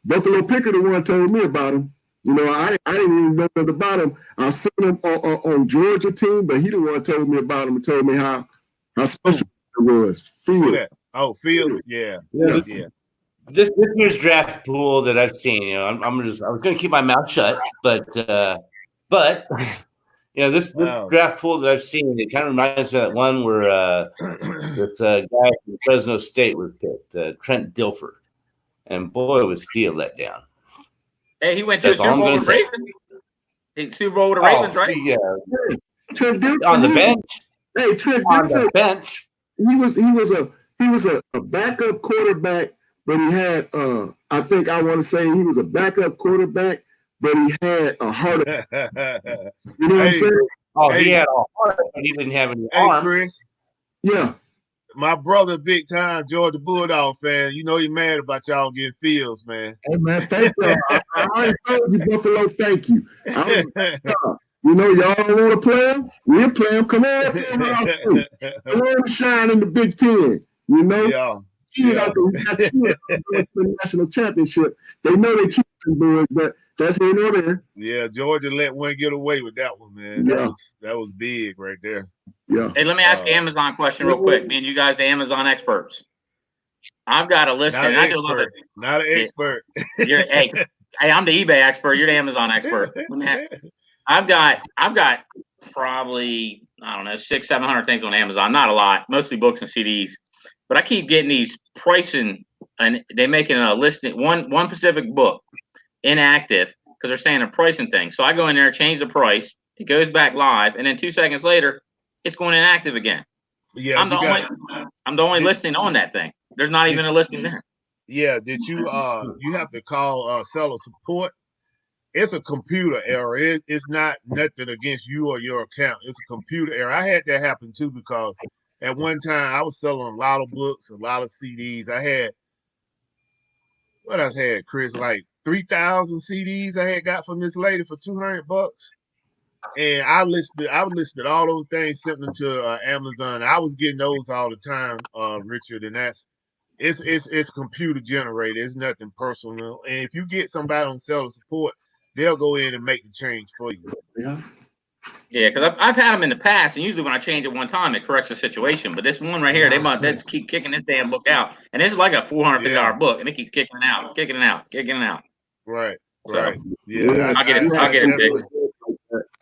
Buffalo Picker, the one told me about him. I didn't even know nothing about him. I've seen him on Georgia team, but he the one told me about him and told me how special it was. Fields. Oh, Fields, yeah. This year's draft pool that I've seen, I was going to keep my mouth shut, but this draft pool that I've seen, it kind of reminds me of that one where this guy from Fresno State was picked, Trent Dilfer, and boy was he a letdown. Hey, he went to a Super Bowl with the Ravens. Super Bowl with the Ravens, right? Yeah. Trent Dilfer, on the bench. Hey, Trent Dilfer, on the bench. He was a backup quarterback, but he had I think I want to say he was a backup quarterback, but he had a heart attack. You know what I'm saying? Oh, he had a heart, but he didn't have any arm. Chris. Yeah. my brother, big time Georgia Bulldog fan. You know he mad about y'all getting Fields, man. Hey man, thank you. I already told you, Buffalo. Thank you. You know y'all don't want to play him. We'll play him. Come on, come on, shine in the Big Ten. You know, yeah. The national championship. They know they keep them boys, but that's here nor there. Yeah, Georgia let one get away with that one, man. Yeah. That was big right there. Yeah. Hey, let me ask you an Amazon question real quick. Me and you guys, the Amazon experts. I've got a listing. Not an I do a little bit. Not an expert. Hey, I'm the eBay expert. You're the Amazon expert. I've got probably, I don't know, 600-700 things on Amazon. Not a lot, mostly books and CDs. But I keep getting these pricing, and they're making a listing, one specific book inactive because they're saying a pricing thing. So I go in there, change the price, it goes back live, and then 2 seconds later, it's going inactive again. Yeah, I'm the only listing on that thing. There's not even a listing there. Yeah, did you you have to call seller support? It's a computer error. It's not nothing against you or your account. It's a computer error. I had that happen too because at one time I was selling a lot of books, a lot of CDs. I had Chris, like 3,000 CDs I had got from this lady for $200. And I listed all those things, sent them to Amazon. I was getting those all the time, Richard, and it's computer generated. It's nothing personal. And if you get somebody on seller support, they'll go in and make the change for you. Yeah, because I've had them in the past, and usually when I change it one time, it corrects the situation. But this one right here, they keep kicking this damn book out, and this is like a $450 book, and they keep kicking it out. Right. So, right. Yeah. I'll get it fixed.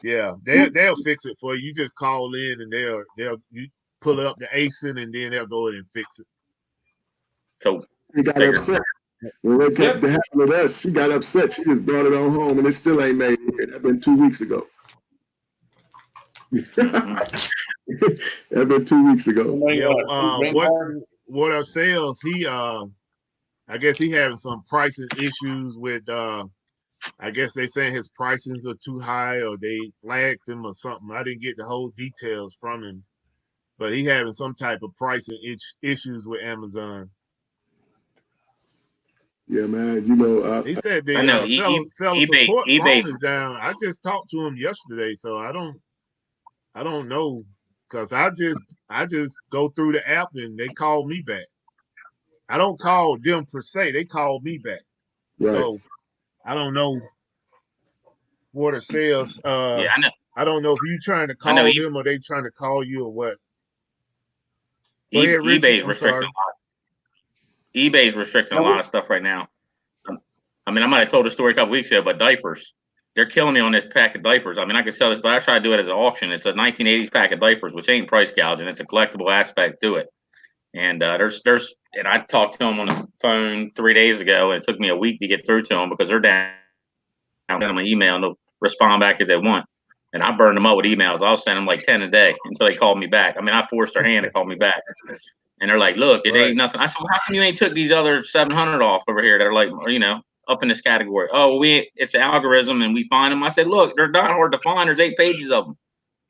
Yeah, they'll fix it for you. You just call in and you pull up the ASIN and then they'll go in and fix it. Cool. She got upset when they kept happening with us. She got upset. She just brought it on home, and it still ain't made here. That's been 2 weeks ago. That's been 2 weeks ago. What our sales? I guess he having some pricing issues with. I guess they saying his pricings are too high or they flagged him or something. I didn't get the whole details from him, but he having some type of pricing issues with Amazon. Yeah, man. You know, he said the seller support phone is down. I just talked to him yesterday, so I don't know because I just go through the app and they call me back. I don't call them per se; they call me back. Right. So I don't know what it says. Yeah, I know. I don't know if you trying to call them or they trying to call you or what. eBay's restricting a lot of stuff right now. I mean, I might have told a story a couple weeks ago, but diapers. They're killing me on this pack of diapers. I mean, I could sell this, but I try to do it as an auction. It's a 1980s pack of diapers, which ain't price gouging. It's a collectible aspect to it. And and I talked to them on the phone 3 days ago, and it took me a week to get through to them because they're down. I'll send them an email and they'll respond back if they want. And I burned them up with emails. I'll send them like 10 a day until they call me back. I mean, I forced their hand to call me back. And they're like, look, it ain't nothing. I said, well, how come you ain't took these other 700 off over here that are like, up in this category? Oh, it's an algorithm and we find them. I said, look, they're not hard to find. There's 8 pages of them.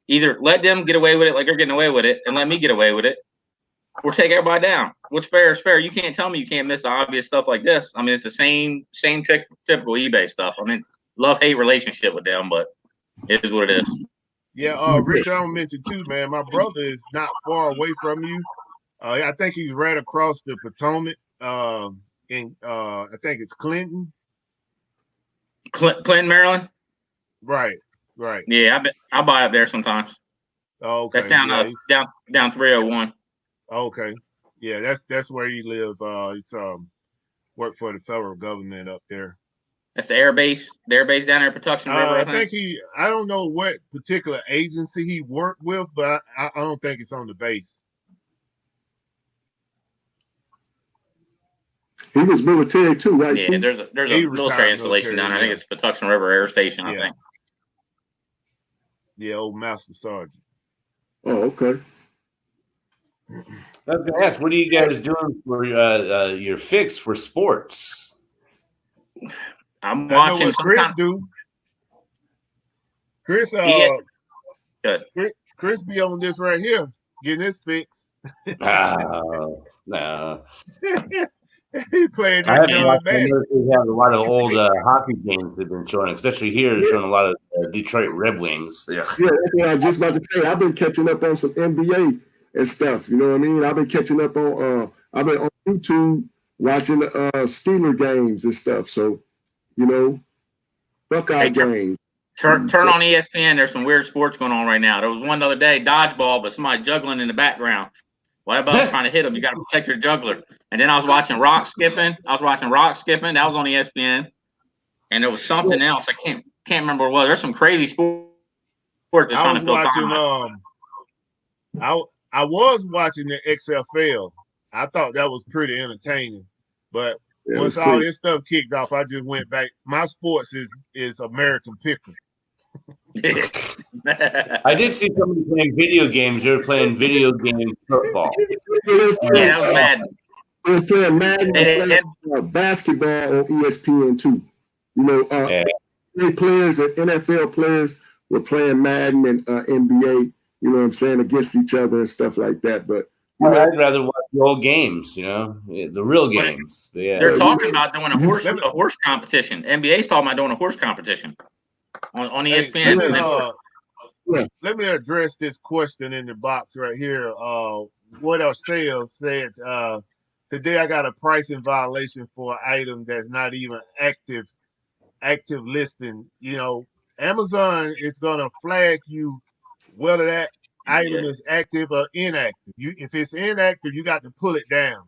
Either let them get away with it like they're getting away with it and let me get away with it, or take everybody down. What's fair is fair. You can't tell me you can't miss obvious stuff like this. I mean, it's the same typical eBay stuff. I mean, love-hate relationship with them, but it is what it is. Yeah, Rich, I mentioned too, man. My brother is not far away from you. I think he's right across the Potomac. I think it's Clinton. Clinton, Maryland. Right. Yeah, I buy up there sometimes. Oh, okay. That's down 301. Okay. Yeah, that's where he live. He's worked for the federal government up there. That's the air base. The air base down there, Patuxent River. I don't know what particular agency he worked with, but I don't think it's on the base. He was military too, right? Yeah, there's a military installation down there. I think it's Patuxent River Air Station, I think. Yeah, old Master Sergeant. Oh, okay. I was going to ask, what are you guys doing for your fix for sports? I'm watching. What Chris do. Chris, good. Chris be on this right here, getting his fix. No. He playing I that haven't John watched. I Madden. noticed they have a lot of old hockey games they've been showing, especially here. They're showing a lot of Detroit Red Wings. Yeah, Yeah, that's what I was just about to say. I've been catching up on some NBA and stuff. You know what I mean? I've been catching up on. I've been on YouTube watching Steeler games and stuff. So, Buckeye Hey, games. turn on ESPN. There's some weird sports going on right now. There was one the other day, dodgeball, but somebody juggling in the background. What about trying to hit them? You got to protect your juggler. And then I was watching rock skipping. That was on ESPN. And there was something else. I can't remember what it was. There's some crazy sports that's I trying was to fill watching. time. I was watching the XFL. I thought that was pretty entertaining, but once all this stuff kicked off, I just went back. My sports is American pickle. I did see somebody playing video games. They were playing video game football. Yeah, that was Madden. They were playing Madden and basketball on ESPN too. Players and NFL players were playing Madden and NBA. You know what I'm saying, against each other and stuff like that. But I'd rather watch the old games. The real games. Yeah. They're talking about doing a horse competition. NBA's talking about doing a horse competition on ESPN. Hey, let me address this question in the box right here. What our sales said today, I got a pricing violation for an item that's not even active listing. Amazon is gonna flag you whether that item is active or inactive. If it's inactive, you got to pull it down.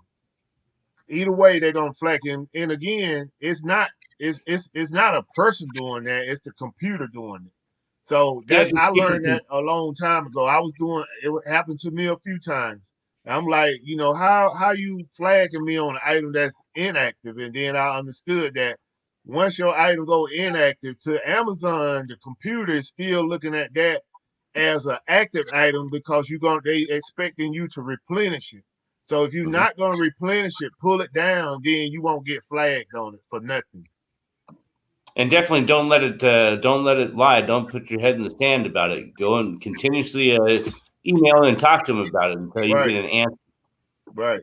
Either way, they're gonna flag him. And again, it's not a person doing that, it's the computer doing it. So I learned that a long time ago. It happened to me a few times. I'm like, how you flagging me on an item that's inactive? And then I understood that once your item go inactive to Amazon, the computer is still looking at that as an active item because they expecting you to replenish it. So if you're not going to replenish it, pull it down, then you won't get flagged on it for nothing. And definitely don't let it lie. Don't put your head in the sand about it. Go and continuously email and talk to them about it until you get an answer. Right.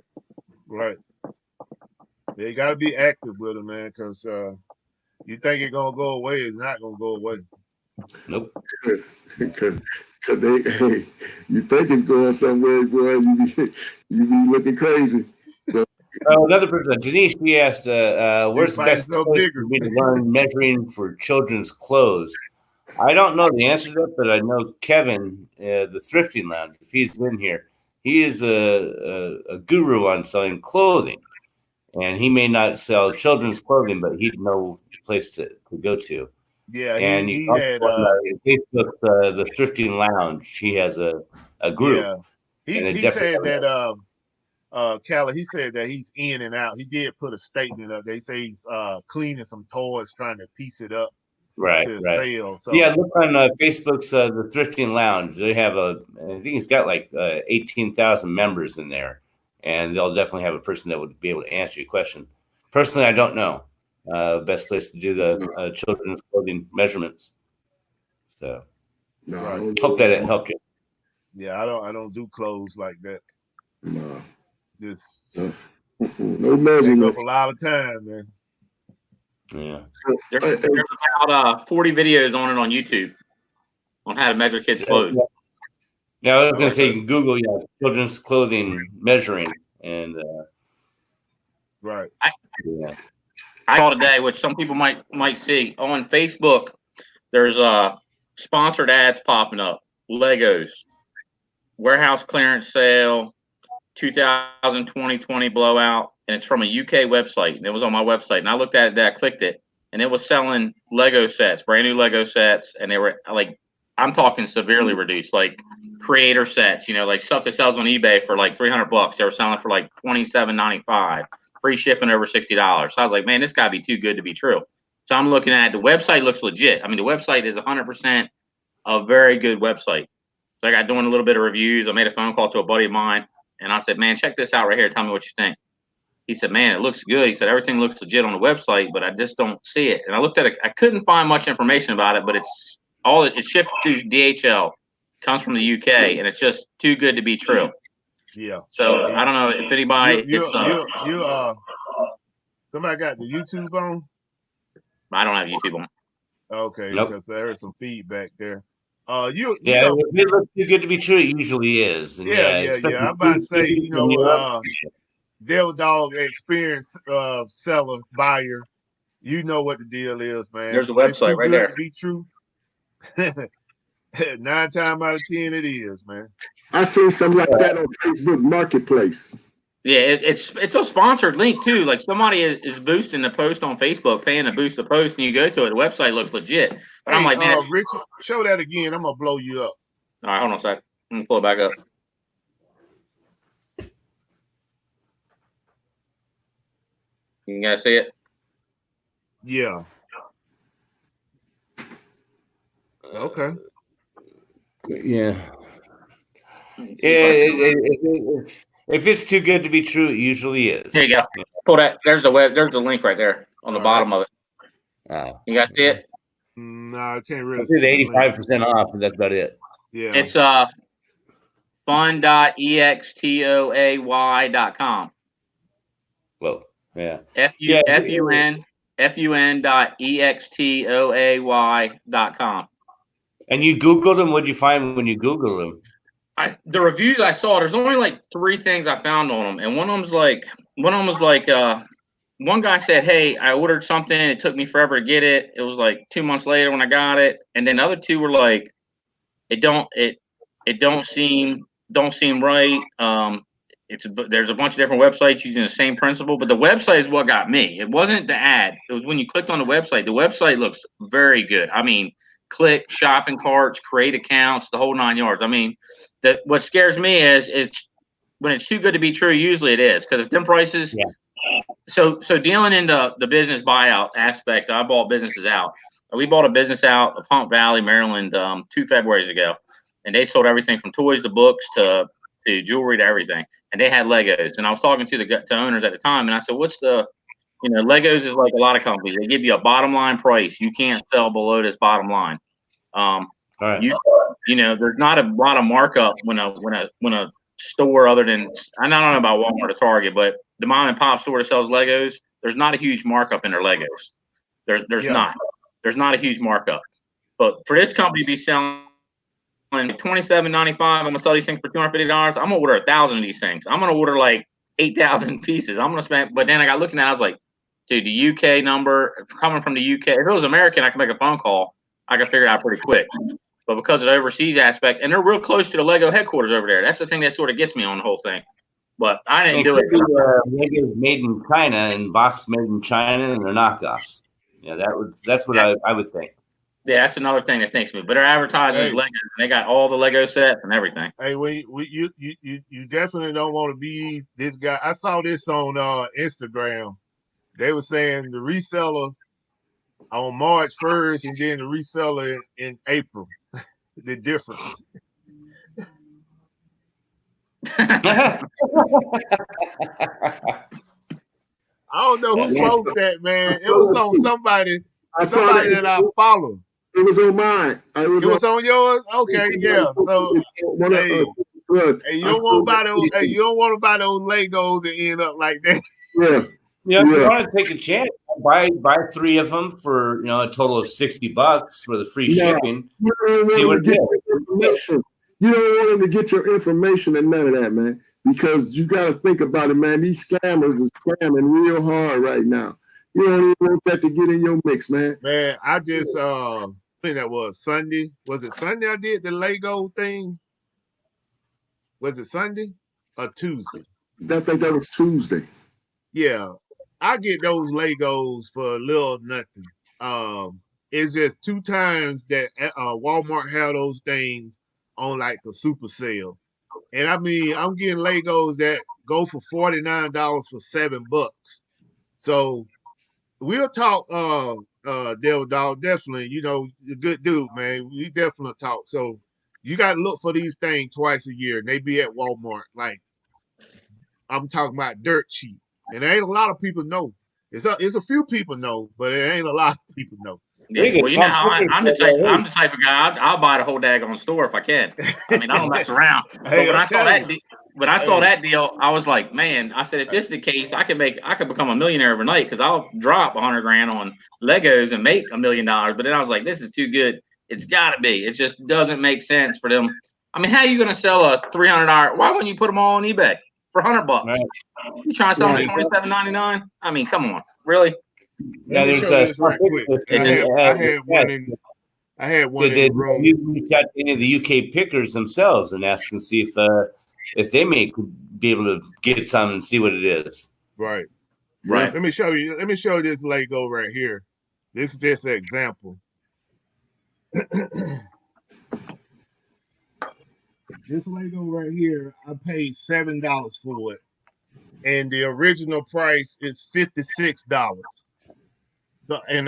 You got to be active with it, man, because you think it's going to go away, it's not going to go away. Nope. Because you think it's going somewhere, boy, you be looking crazy. So, another person, Denise, she asked, where's the best place for me to learn measuring for children's clothes? I don't know the answer to that, but I know Kevin, the Thrifting Lounge, if he's in here, he is a guru on selling clothing. And he may not sell children's clothing, but he'd know a place to go to. Yeah, and he had Facebook, the Thrifting Lounge. He has a group. Yeah, he said that Callie, he said that he's in and out. He did put a statement up. They say he's cleaning some toys, trying to piece it up to sell. So yeah, look on Facebook's the Thrifting Lounge. They have I think he's got like 18,000 members in there, and they'll definitely have a person that would be able to answer your question. Personally, I don't know. Best place to do the children's clothing measurements. So, hope that it helped you. Yeah, I don't do clothes like that. No, just no measurement. Take up a lot of time, man. Yeah, there's about 40 videos on it on YouTube on how to measure kids' clothes. Now I was going to say you can Google children's clothing measuring and right. I saw today, which some people might see on Facebook. There's sponsored ads popping up. Legos, warehouse clearance sale, 2020 blowout, and it's from a UK website. And it was on my website, and I looked at it. I clicked it, and it was selling Lego sets, brand new Lego sets, and they were like, I'm talking severely reduced, like creator sets. Like stuff that sells on eBay for like $300. They were selling for like $27.95. Free shipping over $60. So I was like, man, this got to be too good to be true. So I'm looking at the website. Looks legit. I mean, the website is 100% a very good website. So I got doing a little bit of reviews. I made a phone call to a buddy of mine, and I said, man, check this out right here. Tell me what you think. He said, man, it looks good. He said, everything looks legit on the website, but I just don't see it. And I looked at it. I couldn't find much information about it, but it's shipped to DHL, comes from the UK, and it's just too good to be true. Yeah. So I don't know if anybody. Somebody got the YouTube on? I don't have YouTube on. Okay, Nope. because there is some feedback there. If it looks too good to be true, it usually is. And yeah. I'm about to say, Devil Dog experienced seller, buyer. You know what the deal is, man. There's the website right there. To be true. 9 times out of 10 it is, man. I seen something like that on Facebook Marketplace. Yeah, it's a sponsored link too. Like somebody is boosting the post on Facebook, paying to boost the post, and you go to it. The website looks legit. But I'm like, man, Richard, show that again. I'm gonna blow you up. All right, hold on a sec. I'm gonna pull it back up. You guys see it? Yeah. Okay. Yeah. If it's too good to be true, it usually is. There you go. Pull that. There's the link right there on the bottom of it. Oh. You guys see it? No, I can't really see the 85% off, and that's about it. Yeah. It's fun.extoay.com. Well, yeah. fun.extoay.com. And you Googled them? What'd you find when you Googled them? The reviews I saw, there's only like 3 things I found on them, and one of them was like, one guy said, "Hey, I ordered something. It took me forever to get it. It was like 2 months later when I got it." And then the other 2 were like, "It don't seem right." There's a bunch of different websites using the same principle, but the website is what got me. It wasn't the ad. It was when you clicked on the website. The website looks very good. I mean, click shopping carts, create accounts, the whole 9 yards. I mean, what scares me is it's when it's too good to be true. Usually it is, because if them prices. Yeah. So dealing in the business buyout aspect, I bought businesses out. We bought a business out of Hunt Valley, Maryland, 2 Februaries ago, and they sold everything from toys to books to jewelry to everything. And they had Legos. And I was talking to the owners at the time, and I said, "What's the Legos is like a lot of companies. They give you a bottom line price. You can't sell below this bottom line. Right. There's not a lot of markup when a store other than I don't know about Walmart or Target, but the mom and pop store that sells Legos, there's not a huge markup in their Legos. There's not a huge markup. But for this company to be selling $27.95, I'm gonna sell these things for $250. I'm gonna order 1,000 of these things. I'm gonna order like 8,000 pieces. I'm gonna spend. But then I got looking at it, I was like, dude, the UK number coming from the UK. If it was American, I could make a phone call. I could figure it out pretty quick. But because of the overseas aspect, and they're real close to the Lego headquarters over there. That's the thing that sort of gets me on the whole thing. But I didn't do it. Legos made in China and box made in China, and they're knockoffs. Yeah, that's what I would think. Yeah, that's another thing that thinks me. But their advertisers, Legos, and they got all the Lego sets and everything. Hey, you definitely don't want to be this guy. I saw this on Instagram. They were saying the reseller on March 1st and then the reseller in April. The difference. I don't know who posted that, man. It was on somebody that I follow. It was on mine. It was on yours? Okay, yeah. So you don't want to buy those Legos and end up like that. Yeah. If you want to take a chance, buy 3 of them for a total of $60 for the free shipping. See what it is. You don't want them to get your information and none of that, man. Because you got to think about it, man. These scammers are scamming real hard right now. You don't even want that to get in your mix, man. Man, I just I think that was Sunday. Was it Sunday I did the Lego thing? Was it Sunday or Tuesday? I think that was Tuesday. Yeah. I get those Legos for a little nothing. It's just 2 times that Walmart had those things on like a super sale. And I mean, I'm getting Legos that go for $49 for $7. So we'll talk, Devil Dog, definitely, you're a good dude, man. We definitely talk. So you got to look for these things twice a year. And they be at Walmart. Like, I'm talking about dirt cheap. And there ain't a lot of people know. It's a few people know, but it ain't a lot of people know. Yeah, well, I'm the type of guy. I'll buy the whole daggone store if I can. I mean, I don't mess around. But when I saw that, when I saw that deal, I was like, man, I said, if this is the case, I could become a millionaire overnight because I'll drop $100,000 on Legos and make $1 million. But then I was like, this is too good. It's got to be. It just doesn't make sense for them. I mean, how are you going to sell a $300? Why wouldn't you put them all on eBay for $100? Right. You trying to sell them for $27.99? I mean, come on, really? Let me show this right quick. I had one in the room. You got any of the UK pickers themselves and ask them see if they may be able to get some and see what it is. Right. Let me show you. Let me show you this Lego right here. This is just an example. This Lego right here, I paid $7 for it, and the original price is $56. So, and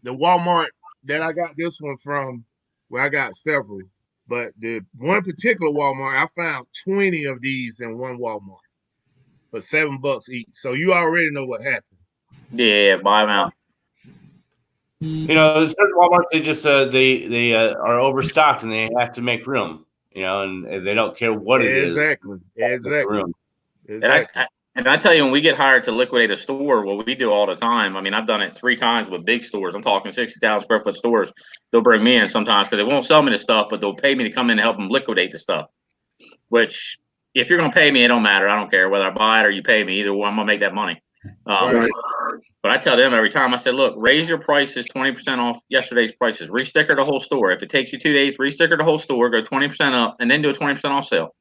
the Walmart that I got this one from, well, I got several, but the one particular Walmart, I found 20 of these in one Walmart for $7 each. So you already know what happened. Yeah, buy them out. You know, certain Walmarts, they just they are overstocked and they have to make room. You know, and they don't care what it is. Exactly. And I tell you, when we get hired to liquidate a store, what we do all the time. I mean, I've done it 3 times with big stores. I'm talking 60,000 square foot stores. They'll bring me in sometimes because they won't sell me the stuff, but they'll pay me to come in and help them liquidate the stuff. Which, if you're going to pay me, it don't matter. I don't care whether I buy it or you pay me. Either way, I'm going to make that money. But I tell them every time, I said, look, raise your prices 20% off yesterday's prices. Resticker the whole store. If it takes you 2 days, resticker the whole store, go 20% up, and then do a 20% off sale.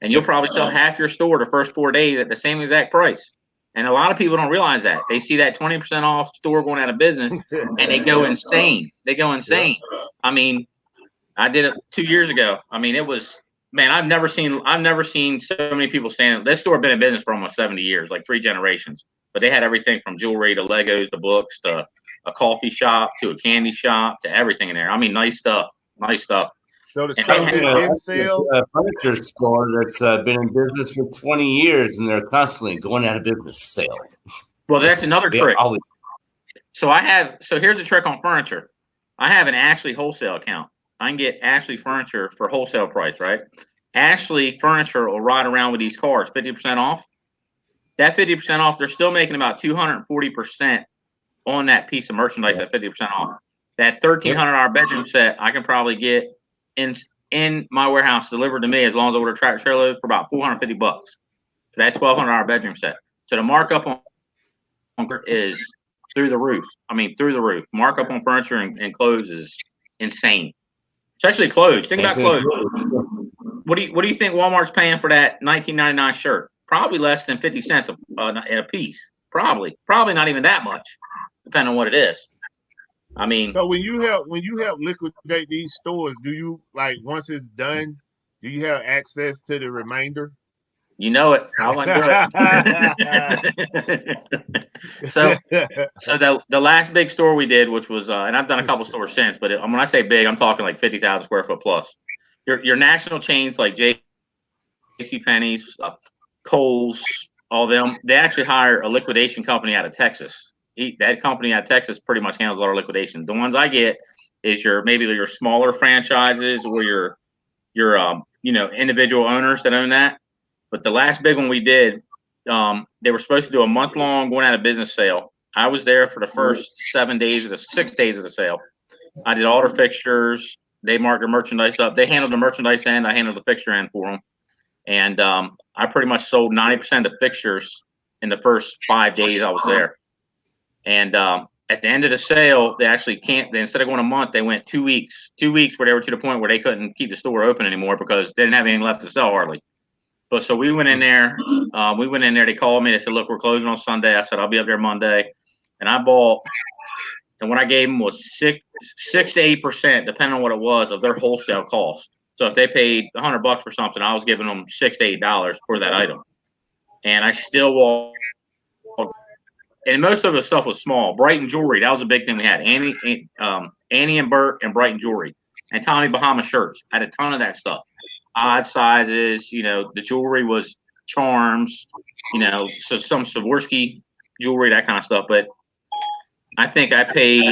And you'll probably sell half your store the first 4 days at the same exact price. And a lot of people don't realize that. They see that 20% off store going out of business, and they go insane. I mean, I did it 2 years ago. I mean, it was, man, I've never seen so many people standing. This store had been in business for almost 70 years, like 3 generations. But they had everything from jewelry to Legos to books to a coffee shop to a candy shop to everything in there. I mean, nice stuff. So the stuff that didn't sell, a furniture store that's been in business for 20 years and they're constantly going out of business sale. Well, that's another trick. So here's the trick on furniture. I have an Ashley wholesale account. I can get Ashley furniture for wholesale price, right? Ashley furniture will ride around with these cars, 50% off. That 50% off, they're still making about 240% on that piece of merchandise at 50% off. That $1,300 bedroom set, I can probably get in my warehouse delivered to me as long as I order tractor trailer for about $450 for that $1,200 bedroom set. So the markup on is through the roof. I mean, through the roof. Markup on furniture and clothes is insane, especially clothes. Think about clothes. What do you think Walmart's paying for that $19.99 shirt? Probably less than 50 cents a piece. Probably not even that much, depending on what it is. I mean, so when you help liquidate these stores, do you, like, once it's done, do you have access to the remainder? You know it. I want to do it. So the last big store we did, which was, and I've done a couple stores since, but when I say big, I'm talking like 50,000 square foot plus. Your national chains like JCPenney's, Kohl's, all them, they actually hire a liquidation company out of Texas. That company out of Texas pretty much handles all our liquidation. The ones I get is maybe your smaller franchises or your individual owners that own that. But the last big one we did, they were supposed to do a month-long going out of business sale. I was there for the first 6 days of the sale. I did all their fixtures. They marked their merchandise up. They handled the merchandise end. I handled the fixture end for them. And I pretty much sold 90% of the fixtures in the first 5 days I was there. And at the end of the sale, they actually instead of going a month, they went 2 weeks. 2 weeks where they were to the point where they couldn't keep the store open anymore because they didn't have anything left to sell hardly. But so we went in there. They called me. They said, look, we're closing on Sunday. I said, I'll be up there Monday. And I bought, and what I gave them was 6 to 8%, depending on what it was, of their wholesale cost. So if they paid $100 for something, I was giving them $6 to $8 for that item. And I still walked. And most of the stuff was small. Brighton jewelry, that was a big thing we had. Annie and Bert and Brighton jewelry. And Tommy Bahama shirts. I had a ton of that stuff. Odd sizes, the jewelry was charms, so some Swarovski jewelry, that kind of stuff. But I think I paid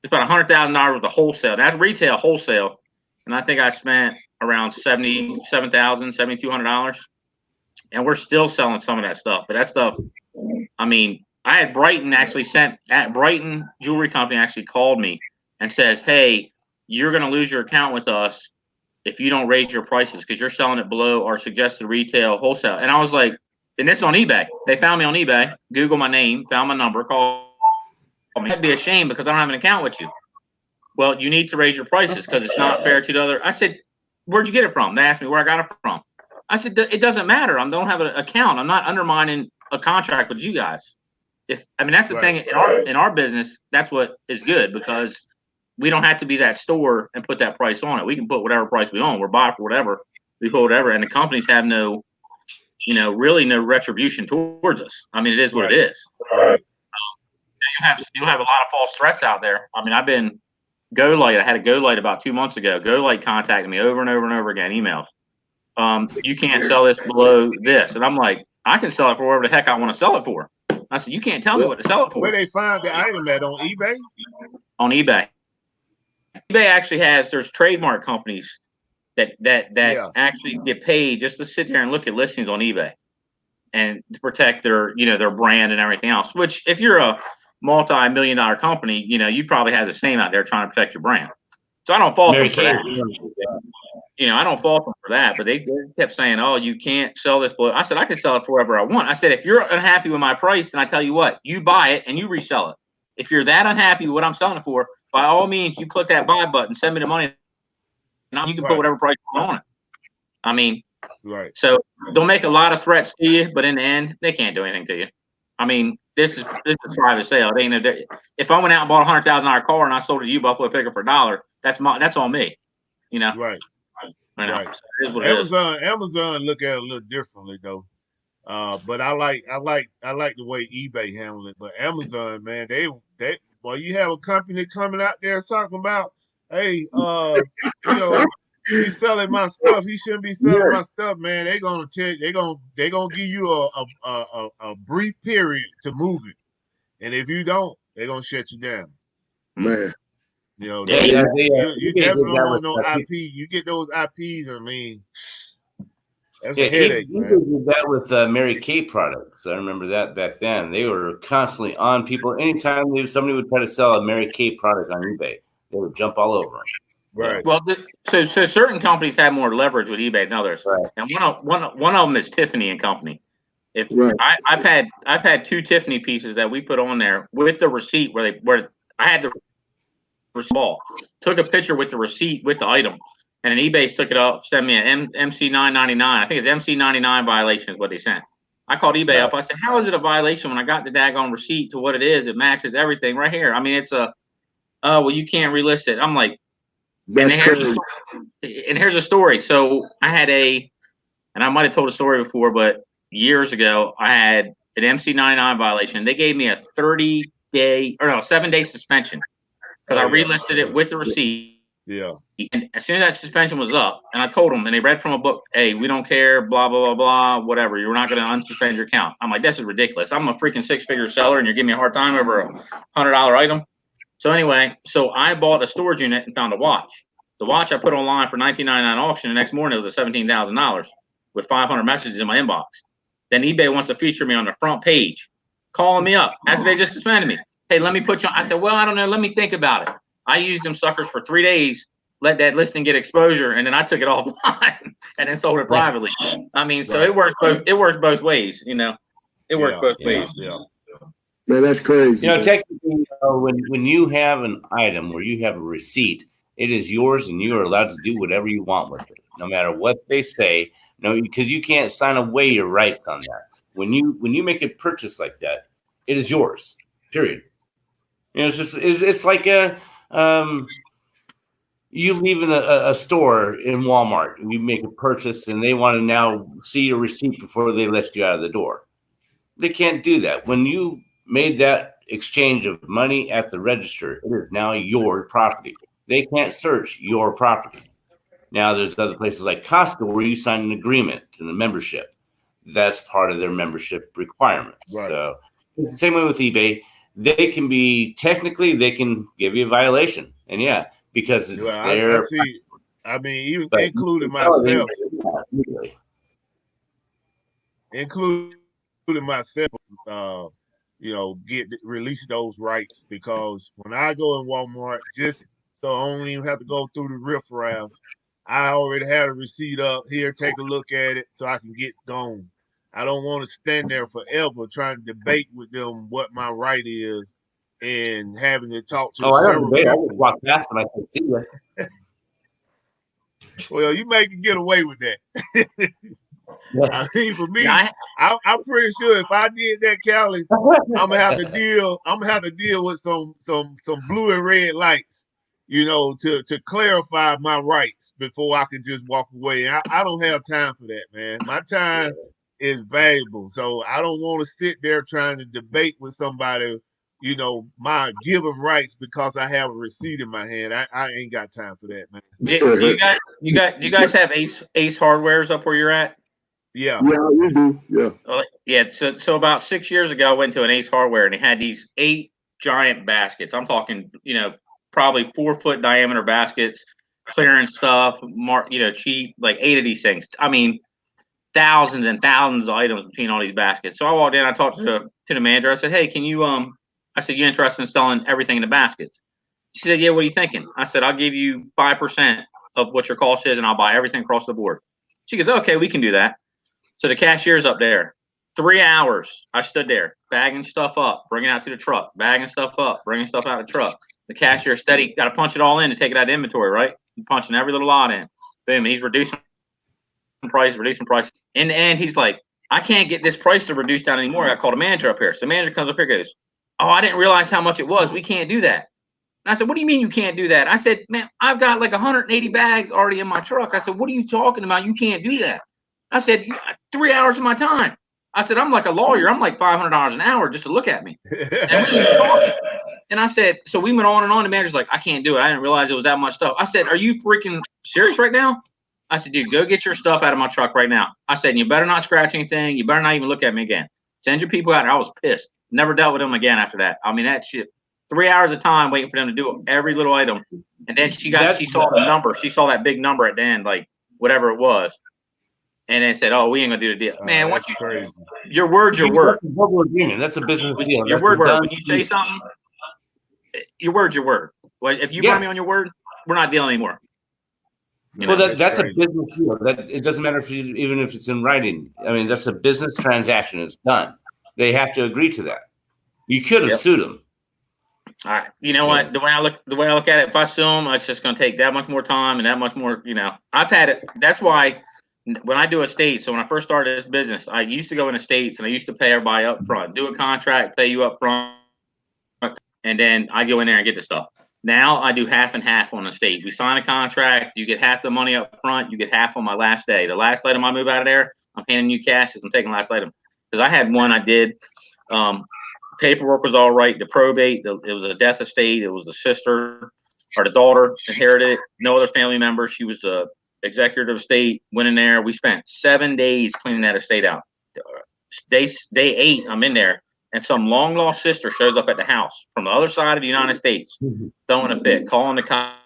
about $100,000 worth of wholesale. That's retail wholesale. and I think I spent around $7,200, and we're still selling some of that stuff. But that stuff, I mean, I had Brighton Brighton Jewelry Company actually called me and says, "Hey, you're going to lose your account with us if you don't raise your prices because you're selling it below our suggested retail wholesale." And I was like, and this is on eBay. They found me on eBay, Google my name, found my number, called me. That'd be a shame because I don't have an account with you. Well, you need to raise your prices because it's not fair to the other. I said, "Where'd you get it from?" They asked me where I got it from. I said, "It doesn't matter. I don't have an account. I'm not undermining a contract with you guys." That's the thing in our business. That's what is good because we don't have to be that store and put that price on it. We can put whatever price we want. We're buying for whatever we put whatever, and the companies have no, really no retribution towards us. I mean, it is what it is. You have a lot of false threats out there. I mean, I've been GoLite. I had a GoLite about 2 months ago. GoLite contacted me over and over and over again, emails. You can't sell this below this, and I'm like, I can sell it for whatever the heck I want to sell it for. I said, you can't tell me what to sell it for. Where they find the item at, on eBay? On eBay. eBay actually there's trademark companies that actually get paid just to sit there and look at listings on eBay and to protect their brand and everything else. Which, if you're a multi-million-dollar company, you probably has the same out there trying to protect your brand. So I don't fault them for that. I don't fault them for that, but they kept saying, "Oh, you can't sell this." But I said, I can sell it for whatever I want. I said, if you're unhappy with my price, then I tell you what, you buy it and you resell it. If you're that unhappy with what I'm selling it for, by all means, you click that buy button, send me the money, and you can put whatever price you want on it. I mean, so they'll make a lot of threats to you, but in the end, they can't do anything to you. I mean, this is a private sale. It ain't if I went out and bought a $100,000 car and I sold it to you, Buffalo Picker, for $1, that's on me. Right. So Amazon look at it a little differently though. But I like the way eBay handle it. But Amazon, man, they you have a company coming out there talking about, hey, he's selling my stuff. He shouldn't be selling my stuff, man. They're gonna give you a brief period to move it, and if you don't, they're gonna shut you down. Man. You definitely don't want no IP. You get those IPs, I mean, that's a headache, man. Did that with Mary Kay products. I remember that back then. They were constantly on people. Anytime somebody would try to sell a Mary Kay product on eBay, they would jump all over them. Right. Well, so certain companies have more leverage with eBay than others, and one of them is Tiffany and Company. I've had 2 Tiffany pieces that we put on there with the receipt where I had the receipt, took a picture with the receipt with the item, and then eBay took it up, sent me an MC 999. I think it's MC 99 violation is what they sent. I called eBay up. I said, "How is it a violation when I got the daggone receipt to what it is? It matches everything right here. I mean, it's well, you can't relist it." I'm like, and here's a story. So I had and I might have told a story before, but years ago, I had an MC 99 violation. They gave me a 7-day suspension because I relisted it with the receipt. Yeah. And as soon as that suspension was up, and I told them, and they read from a book, "Hey, we don't care, blah, blah, blah, blah, whatever. You're not going to unsuspend your account." I'm like, this is ridiculous. I'm a freaking 6-figure seller, and you're giving me a hard time over a $100 item. So anyway, I bought a storage unit and found a watch. The watch I put online for $19.99 auction. The next morning, it was $17,000 with 500 messages in my inbox. Then eBay wants to feature me on the front page, calling me up after they just suspended me. "Hey, let me put you on." I said, "Well, I don't know. Let me think about it." I used them suckers for 3 days, let that listing get exposure, and then I took it offline and then sold it privately. I mean, so it works both. It works both ways, It works both ways. Yeah. Man, that's crazy. Technically, when you have an item where you have a receipt, it is yours, and you are allowed to do whatever you want with it, no matter what they say. No, because you can't sign away your rights on that. When you make a purchase like that, it is yours. Period. It's like you leave in a store in Walmart and you make a purchase, and they want to now see your receipt before they let you out of the door. They can't do that. When you made that exchange of money at the register, it is now your property. They can't search your property. Now, there's other places like Costco where you sign an agreement and a membership. That's part of their membership requirements. Right. So it's the same way with eBay. They can give you a violation. And because it's their. I mean, even But including selling myself, immediately. release those rights, because when I go in Walmart, just so I don't even have to go through the riffraff, I already had a receipt up here. Take a look at it so I can get gone. I don't want to stand there forever trying to debate with them what my right is and having to talk to Oh, I don't several debate. I just people. walk past them. I can see you. Well, you may can get away with that. Yeah. I mean, for me, Yeah, I'm pretty sure if I did that, Callie, I'm gonna have to deal with some blue and red lights, to clarify my rights before I can just walk away. And I don't have time for that, man. My time is valuable, so I don't want to sit there trying to debate with somebody, my given rights because I have a receipt in my hand. I ain't got time for that, man. do you guys have Ace Hardwares up where you're at? Yeah. Yeah, we do. Yeah. Yeah. So about 6 years ago, I went to an Ace Hardware and they had these 8 giant baskets. I'm talking, probably 4-foot diameter baskets, clearance stuff, cheap, like 8 of these things. I mean, thousands and thousands of items between all these baskets. So I walked in, I talked to the manager. I said, "Hey, can you I said, you interested in selling everything in the baskets?" She said, "Yeah, what are you thinking?" I said, "I'll give you 5% of what your cost is and I'll buy everything across the board." She goes, "Okay, we can do that." So the cashier's up there. 3 hours I stood there, bagging stuff up, bringing it out to the truck, bagging stuff up, bringing stuff out of the truck. The cashier steady, got to punch it all in to take it out of inventory, right? He's punching every little lot in. Boom, and he's reducing price. In the end, he's like, "I can't get this price to reduce down anymore." I called a manager up here. So the manager comes up here and goes, "Oh, I didn't realize how much it was. We can't do that." And I said, "What do you mean you can't do that?" I said, "Man, I've got like 180 bags already in my truck." I said, "What are you talking about? You can't do that." I said, 3 hours of my time. I said, "I'm like a lawyer. I'm like $500 an hour just to look at me." And we were talking. And I said, so we went on and on. The manager's like, "I can't do it. I didn't realize it was that much stuff." I said, "Are you freaking serious right now?" I said, "Dude, go get your stuff out of my truck right now." I said, "You better not scratch anything. You better not even look at me again. Send your people out." And I was pissed. Never dealt with them again after that. I mean, that shit. 3 hours of time waiting for them to do every little item. And then she saw the number. She saw that big number at the end, like whatever it was. And then said, "Oh, we ain't gonna do the deal." Man, once you crazy. Your word's your word. That's a verbal agreement. That's a business deal. Your That's word. done When you say something, your word's your word. Well, if you burn me on your word, we're not dealing anymore. Well, that's a business deal. That it doesn't matter even if it's in writing. I mean, that's a business transaction. It's done. They have to agree to that. You could have sued them. All right. You know what? The way I look at it, if I sue them, it's just going to take that much more time and that much more. I've had it. That's why when I do estates. So when I first started this business, I used to go in estates and I used to pay everybody up front, do a contract, pay you up front, and then I go in there and get the stuff. Now I do half and half on the estate. We sign a contract, you get half the money up front, you get half on my last day. The last item I move out of there, I'm handing you cash because I'm taking the last item. Because I had one I did. Paperwork was all right. The probate, it was a death estate. It was the sister or the daughter inherited it. No other family member. She was the executive estate. Went in there. We spent 7 days cleaning that estate out. Day 8, I'm in there. And some long lost sister shows up at the house from the other side of the United States, throwing a fit, calling the cops.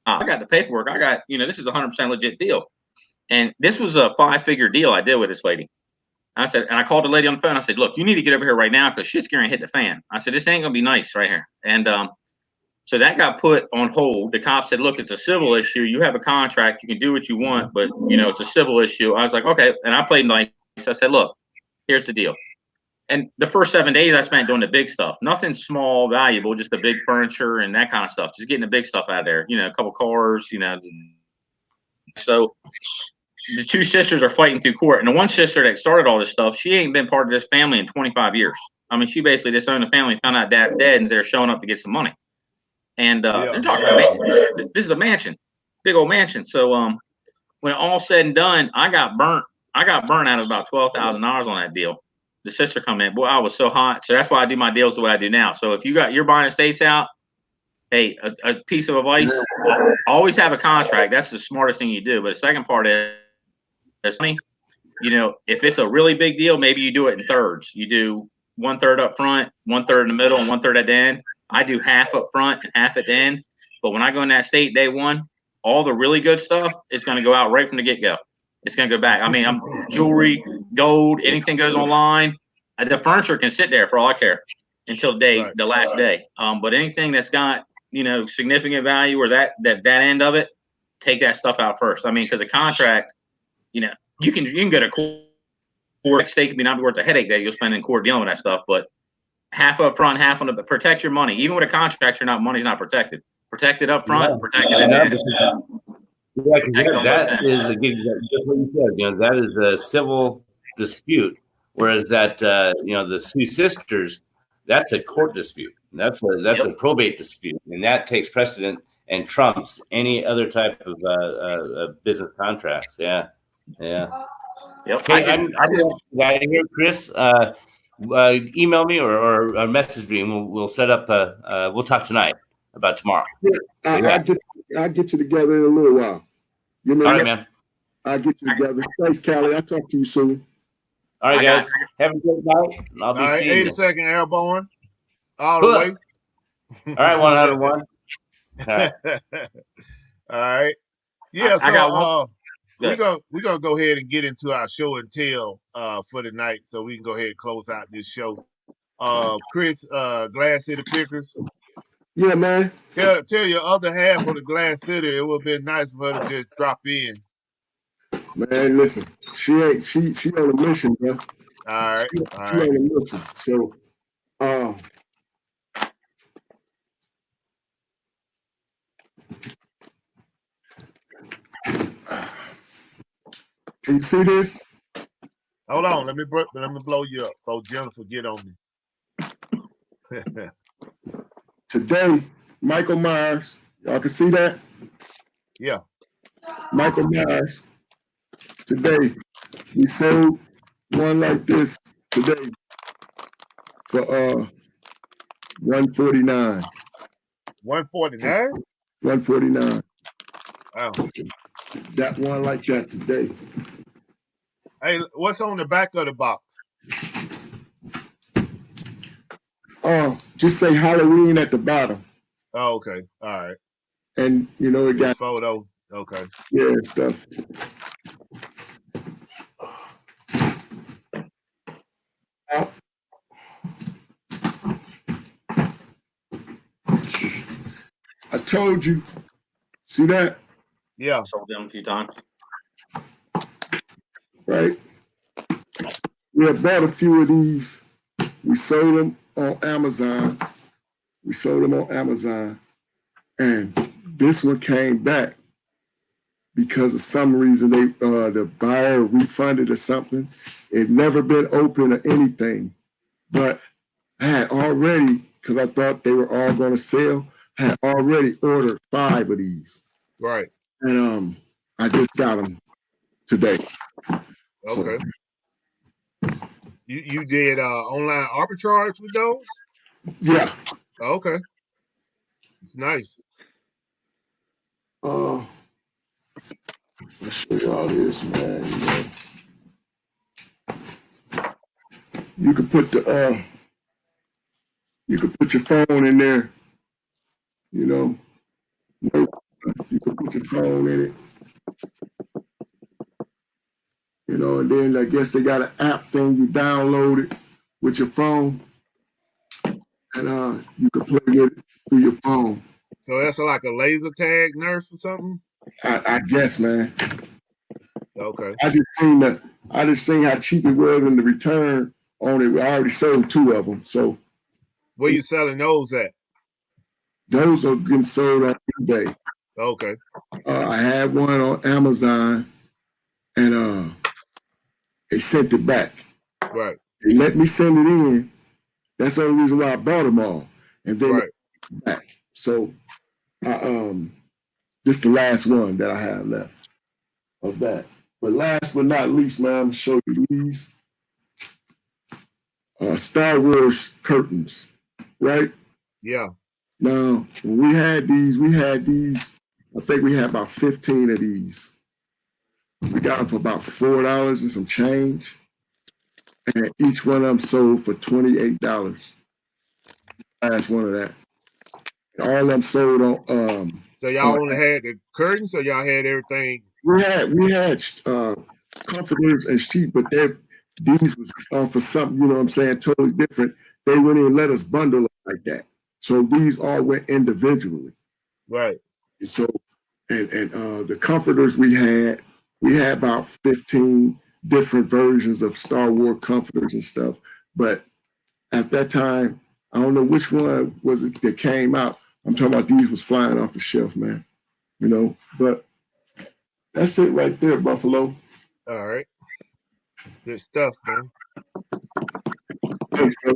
I got the paperwork. I got, this is a 100% legit deal. And this was a 5-figure deal I did with this lady. I said, and I called the lady on the phone. I said, "Look, you need to get over here right now because shit's going to hit the fan." I said, "This ain't going to be nice right here." And so that got put on hold. The cop said, "Look, it's a civil issue. You have a contract. You can do what you want, but, it's a civil issue." I was like, "Okay." And I played nice. I said, "Look, here's the deal." And the first 7 days I spent doing the big stuff, nothing small, valuable, just the big furniture and that kind of stuff, just getting the big stuff out of there, a couple cars, So the 2 sisters are fighting through court. And the one sister that started all this stuff, she ain't been part of this family in 25 years. I mean, she basically disowned the family, found out dad dead, and they're showing up to get some money. And they're talking about, this is a mansion, big old mansion. So when all said and done, I got burnt out of about $12,000 on that deal. The sister come in, boy, I was so hot. So that's why I do my deals the way I do now. So if you're buying estates out, hey, a piece of advice, always have a contract. That's the smartest thing you do. But the second part is, if it's a really big deal, maybe you do it in thirds. You do 1/3 up front, 1/3 in the middle, and 1/3 at the end. I do half up front and half at the end. But when I go in that state day one, all the really good stuff is going to go out right from the get-go. It's going to go back. I mean, jewelry, gold, anything goes online. The furniture can sit there for all I care until the last day. But anything that's got, significant value or that end of it, take that stuff out first. I mean, because a contract, you can go to court. Stake may not be worth the headache that you'll spend in court dealing with that stuff, but half up front, half on the protect your money. Even with a contract, money's not protected. Protected up front, protected in the end. That is just what you said. That is a civil dispute, whereas that the two sisters, that's a court dispute. That's a probate dispute, and that takes precedent and trumps any other type of business contracts. Yeah. Yep. Hey, I hear Chris. Email me or message me, and we'll set up. We'll talk tonight about tomorrow. I'll get you together in a little while. All right, man. I'll get you together. Thanks, Callie. I'll talk to you soon. All right, guys. Have a good night. I'll be seeing you. 82nd Airborne. All the way. All right, 101. All right. All right. Yeah, we're gonna go ahead and get into our show and tell for the night, so we can go ahead and close out this show. Chris, Glass City Pickers. Yeah, man. Tell your other half of the Glass City it would have been nice for her to just drop in. Man, listen, she on a mission, bro. All right. She on a mission. So, can you see this? Hold on, let me blow you up so Jennifer get on me. Today, Michael Myers, y'all can see that? Yeah. Michael Myers, today, we sold one like this today for $149. $149? $149. Wow. That one like that today. Hey, what's on the back of the box? Just say Halloween at the bottom. Oh, okay. All right. And it got photo. Okay. Yeah, stuff. I told you. See that? Yeah. Sold them a few times. Right. We have bought a few of these. We sold them on Amazon. And this one came back because of some reason the buyer refunded or something. It never been open or anything. But I had already, because I thought they were all going to sell, I had already ordered 5 of these. Right. And I just got them today. Okay. So, you did online arbitrage with those? Yeah. Okay. It's nice. Let's show you all this, man. You could put your phone in there. You could put your phone in it. And then I guess they got an app thing you download it with your phone, and you can play with it through your phone. So that's like a laser tag nurse or something? I guess, man. Okay. I just seen how cheap it was in the return on it. I already sold 2 of them. So where you selling those at? Those are getting sold on eBay. Okay. I had one on Amazon, and they sent it back. Right. They let me send it in. That's the only reason why I bought them all. And then back. So this is the last one that I have left of that. But last but not least, man, I'm gonna show you these Star Wars curtains, right? Yeah. Now, when we had these, I think we had about 15 of these. We got them for about $4 and some change. And each one of them sold for $28. Last one of that. All of them sold on So y'all only had the curtains, or y'all had everything? We had comforters and sheet, but these was for something, you know what I'm saying, totally different. They wouldn't even let us bundle it like that. So these all went individually. Right. So and the comforters we had about 15 different versions of Star Wars comforters and stuff. But at that time, I don't know which one was it that came out. I'm talking about these was flying off the shelf, man. You know, but that's it right there, Buffalo. All right. Good stuff, man. Thanks, bro.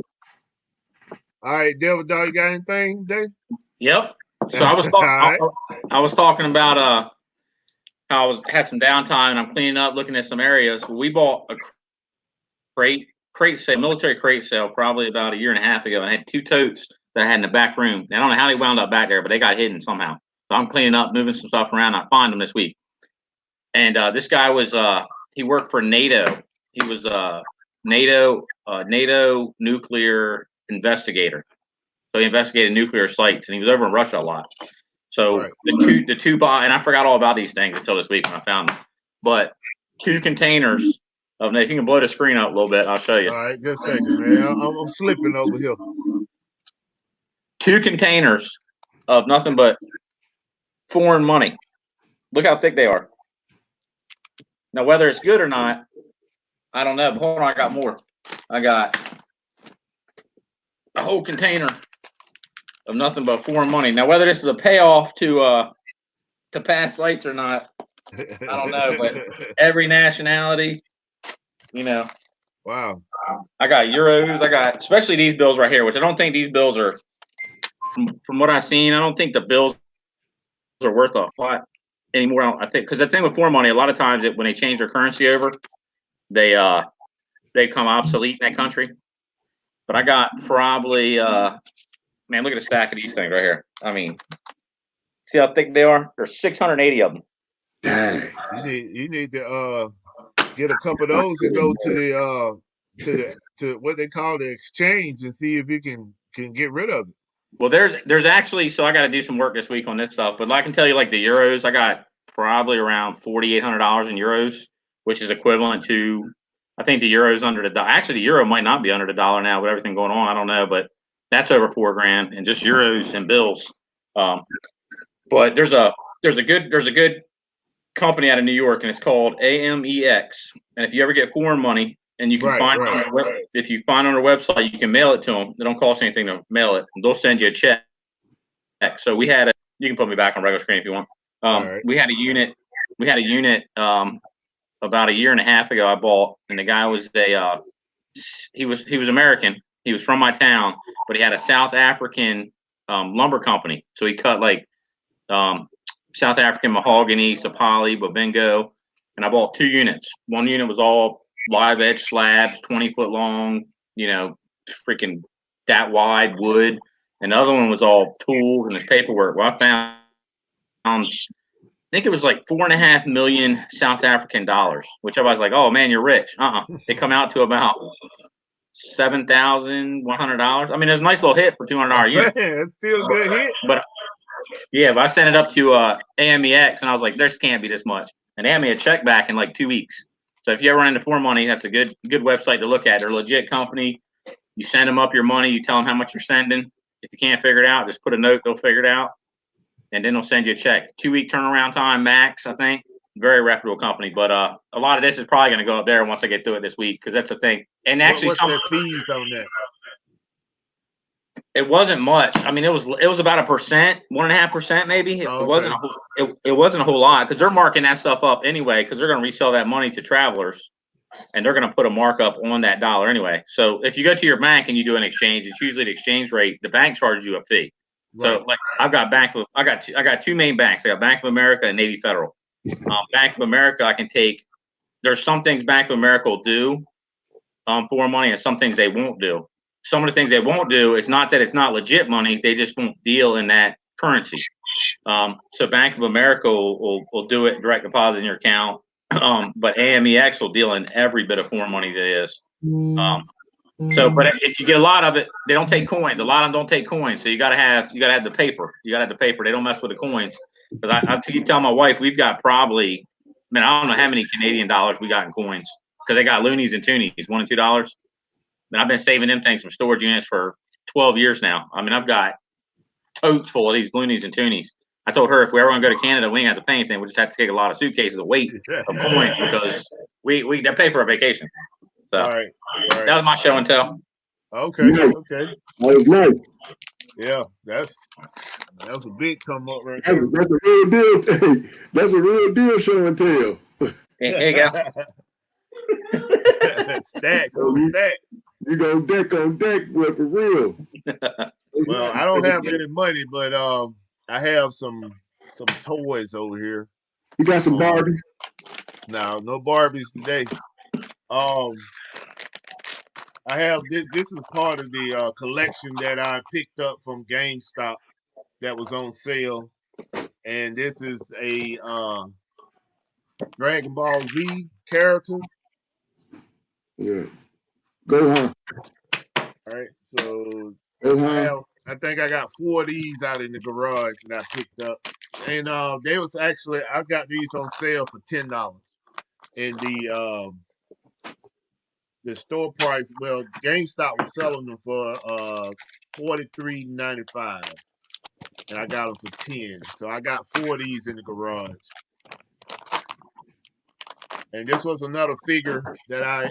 All right, Devil Dog, you got anything, Dave? Yep. So I was talking about how I had some downtime and I'm cleaning up, looking at some areas. We bought a crate sale, military crate sale, probably about a year and a half ago. I had 2 totes that I had in the back room. I don't know how they wound up back there, but they got hidden somehow. So I'm cleaning up, moving some stuff around. I find them this week. And this guy was he worked for NATO. He was NATO nuclear investigator. So he investigated nuclear sites, and he was over in Russia a lot. So Right. the two and I forgot all about these things until this week when I found them. But 2 containers of, if you can blow the screen up a little bit, I'll show you. All right, just a second, man. I'm slipping over here. 2 containers of nothing but foreign money. Look how thick they are. Now, whether it's good or not, I don't know. But hold on, I got more. I got a whole container of nothing but foreign money. Now, whether this is a payoff to past lights or not, I don't know. But every nationality, you know. Wow. I got euros. I got, especially these bills right here, which I don't think these bills are, from what I've seen, I don't think the bills are worth a lot anymore. I think, because the thing with foreign money, a lot of times when they change their currency over, they come obsolete in that country. But I got probably, man, look at the stack of these things right here. I mean, see how thick they are? There's 680 of them. Dang. You need to get a couple of those and go to what they call the exchange and see if you can get rid of it. Well, there's actually, so I got to do some work this week on this stuff, but I can tell you, like the euros, I got probably around $4,800 in euros, which is equivalent to, I think the euro's under the dollar. Actually, the euro might not be under the dollar now with everything going on. I don't know, but that's over $4,000 and just euros and bills. But there's a good company out of New York, and it's called AMEX. And if you ever get foreign money, and you can if you find on their website, you can mail it to them. They don't cost anything to mail it. They'll send you a check. So you can put me back on regular screen if you want. Right. We had a unit about a year and a half ago I bought, and the guy was he was American. He was from my town, but he had a South African lumber company. So he cut like South African mahogany, sapali, babingo, and I bought 2 units. One unit was all live edge slabs, 20-foot long, freaking that wide wood. And the other one was all tools and his paperwork. Well, I found, I think it was like 4.5 million South African dollars, which I was like, oh man, you're rich. They come out to about $7,100. I mean, it's a nice little hit for $200 unit. It's still a good hit. But I sent it up to AMEX, and I was like, this can't be this much. And they had me a check back in like 2 weeks. So if you ever run into foreign money, that's a good website to look at. They're a legit company. You send them up your money. You tell them how much you're sending. If you can't figure it out, just put a note. They'll figure it out, and then they'll send you a check. 2-week turnaround time max, I think. Very reputable company. But a lot of this is probably going to go up there once I get through it this week, because that's the thing. And actually, what's their fees on that? It wasn't much. I mean, it was about 1%, 1.5% maybe. It wasn't it wasn't a whole lot, because they're marking that stuff up anyway, because they're going to resell that money to travelers, and they're going to put a markup on that dollar anyway. So if you go to your bank and you do an exchange, it's usually the exchange rate. The bank charges you a fee. Right. So like I got 2 main banks. I got Bank of America and Navy Federal. Bank of America, I can take. There's some things Bank of America will do for money, and some things they won't do. Some of the things they won't do, it's not that it's not legit money, they just won't deal in that currency. So Bank of America will do it, direct deposit in your account, but AMEX will deal in every bit of foreign money there is. But if you get a lot of it, they don't take coins. A lot of them don't take coins, so you gotta have the paper. They don't mess with the coins. Because I keep telling my wife we've got probably, I don't know how many Canadian dollars we got in coins because they got loonies and toonies, $1 and $2. And I've been saving them things from storage units for 12 years now. I've got totes full of these loonies and toonies. I told her if we ever want to go to Canada, we ain't have to pay anything. We just have to take a lot of suitcases of weight of coins because we pay for our vacation. So right. that was my show and tell. Okay. Nice. Okay. That was nice. Yeah, that was a big come up right That's, there. that's a real deal. Hey, that's a real deal show and tell. Here you go. Stacks on stacks. You go deck on deck, boy, for real. Well, I don't have any money, but I have some toys over here. You got some Barbies? No Barbies today. I have this. This is part of the collection that I picked up from GameStop that was on sale, and this is a Dragon Ball Z character. Yeah. Go on. All right, so Go I think I got 4 of these out in the garage that I picked up, and they was actually I got these on sale for $10, and the store price. Well, GameStop was selling them for $43.95, and I got them for 10. So I got 4 of these in the garage. And this was another figure that I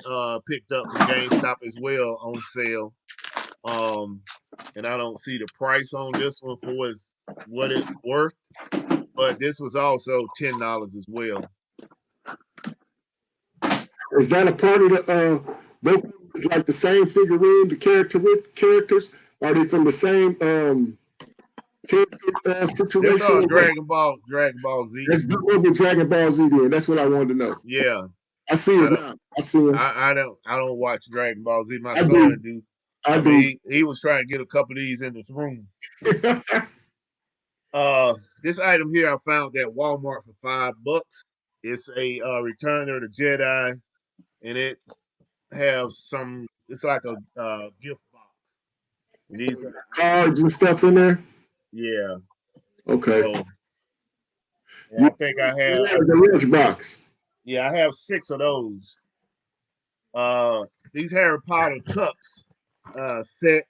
picked up from GameStop as well on sale. And I don't see the price on this one for what it's worth, but this was also $10 as well. Is that a part of the both like the same figurine, the characters? Are they from the same character situation? This Dragon Ball Z. Let's go over Dragon Ball Z then. That's what I wanted to know. Yeah. I see it now. I see it. I don't watch Dragon Ball Z. My son do. I mean, he was trying to get a couple of these in this room. This item here I found at Walmart for $5. It's a Return of the Jedi, and it has some. It's like a gift box. And these are cards and stuff in there. Yeah. Okay. So, I think I have the rich box. Yeah, I have 6 of those. These Harry Potter cups set.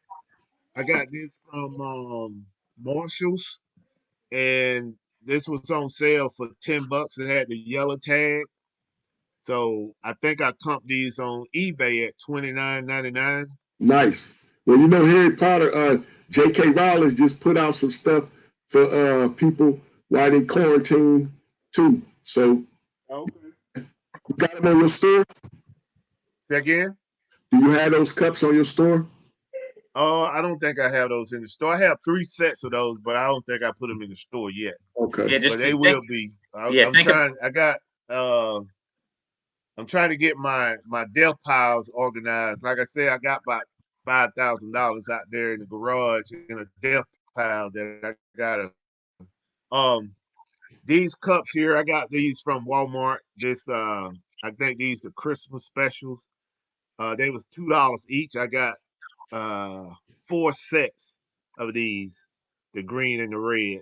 I got this from Marshalls, and this was on sale for $10. It had the yellow tag. So I think I comped these on eBay at $29.99. Nice. Well, you know, Harry Potter, J.K. Rowling just put out some stuff for people while they quarantine too. So okay. You got them on your store? Say again? Do you have those cups on your store? I don't think I have those in the store. I have 3 sets of those, but I don't think I put them in the store yet. Okay. Yeah, but they will be. I'm trying to get my death piles organized. Like I said, I got about $5,000 out there in the garage in a death pile that I gotta. These cups here, I got these from Walmart. This I think these are Christmas specials. They was $2 each. I got 4 sets of these, the green and the red.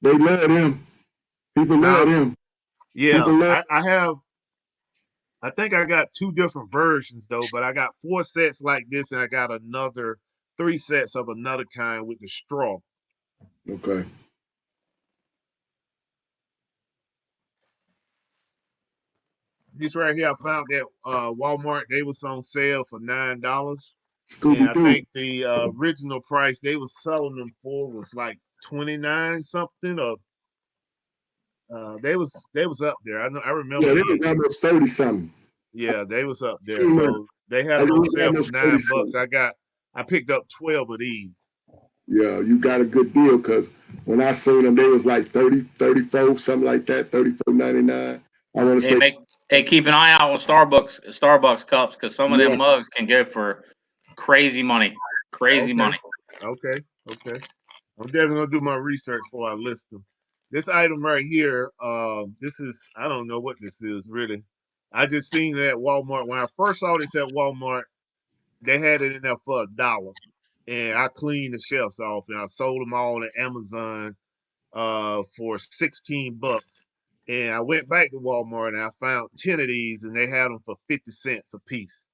They love them. People love them. Yeah, I think I got 2 different versions though, but I got 4 sets like this, and I got another 3 sets of another kind with the straw. Okay. This right here, I found that Walmart. They was on sale for $9. And I think the original price they was selling them for was like 29 something, or they was up there. I remember. Yeah, they was almost 30 something. Yeah, they was up there. So they had them on sale for $9. I picked up 12 of these. Yeah, you got a good deal because when I seen them, they was like 30, 34, something like that, $34.99. I want to say. Hey, keep an eye out on Starbucks cups because some of them mugs can go for crazy money. Money. Okay. I'm definitely gonna do my research before I list them. This item right here, this is, I don't know what this is really. I just seen it at Walmart. When I first saw this at Walmart, they had it in there for $1. And I cleaned the shelves off and I sold them all at Amazon for $16. And I went back to Walmart and I found 10 of these, and they had them for 50 cents a piece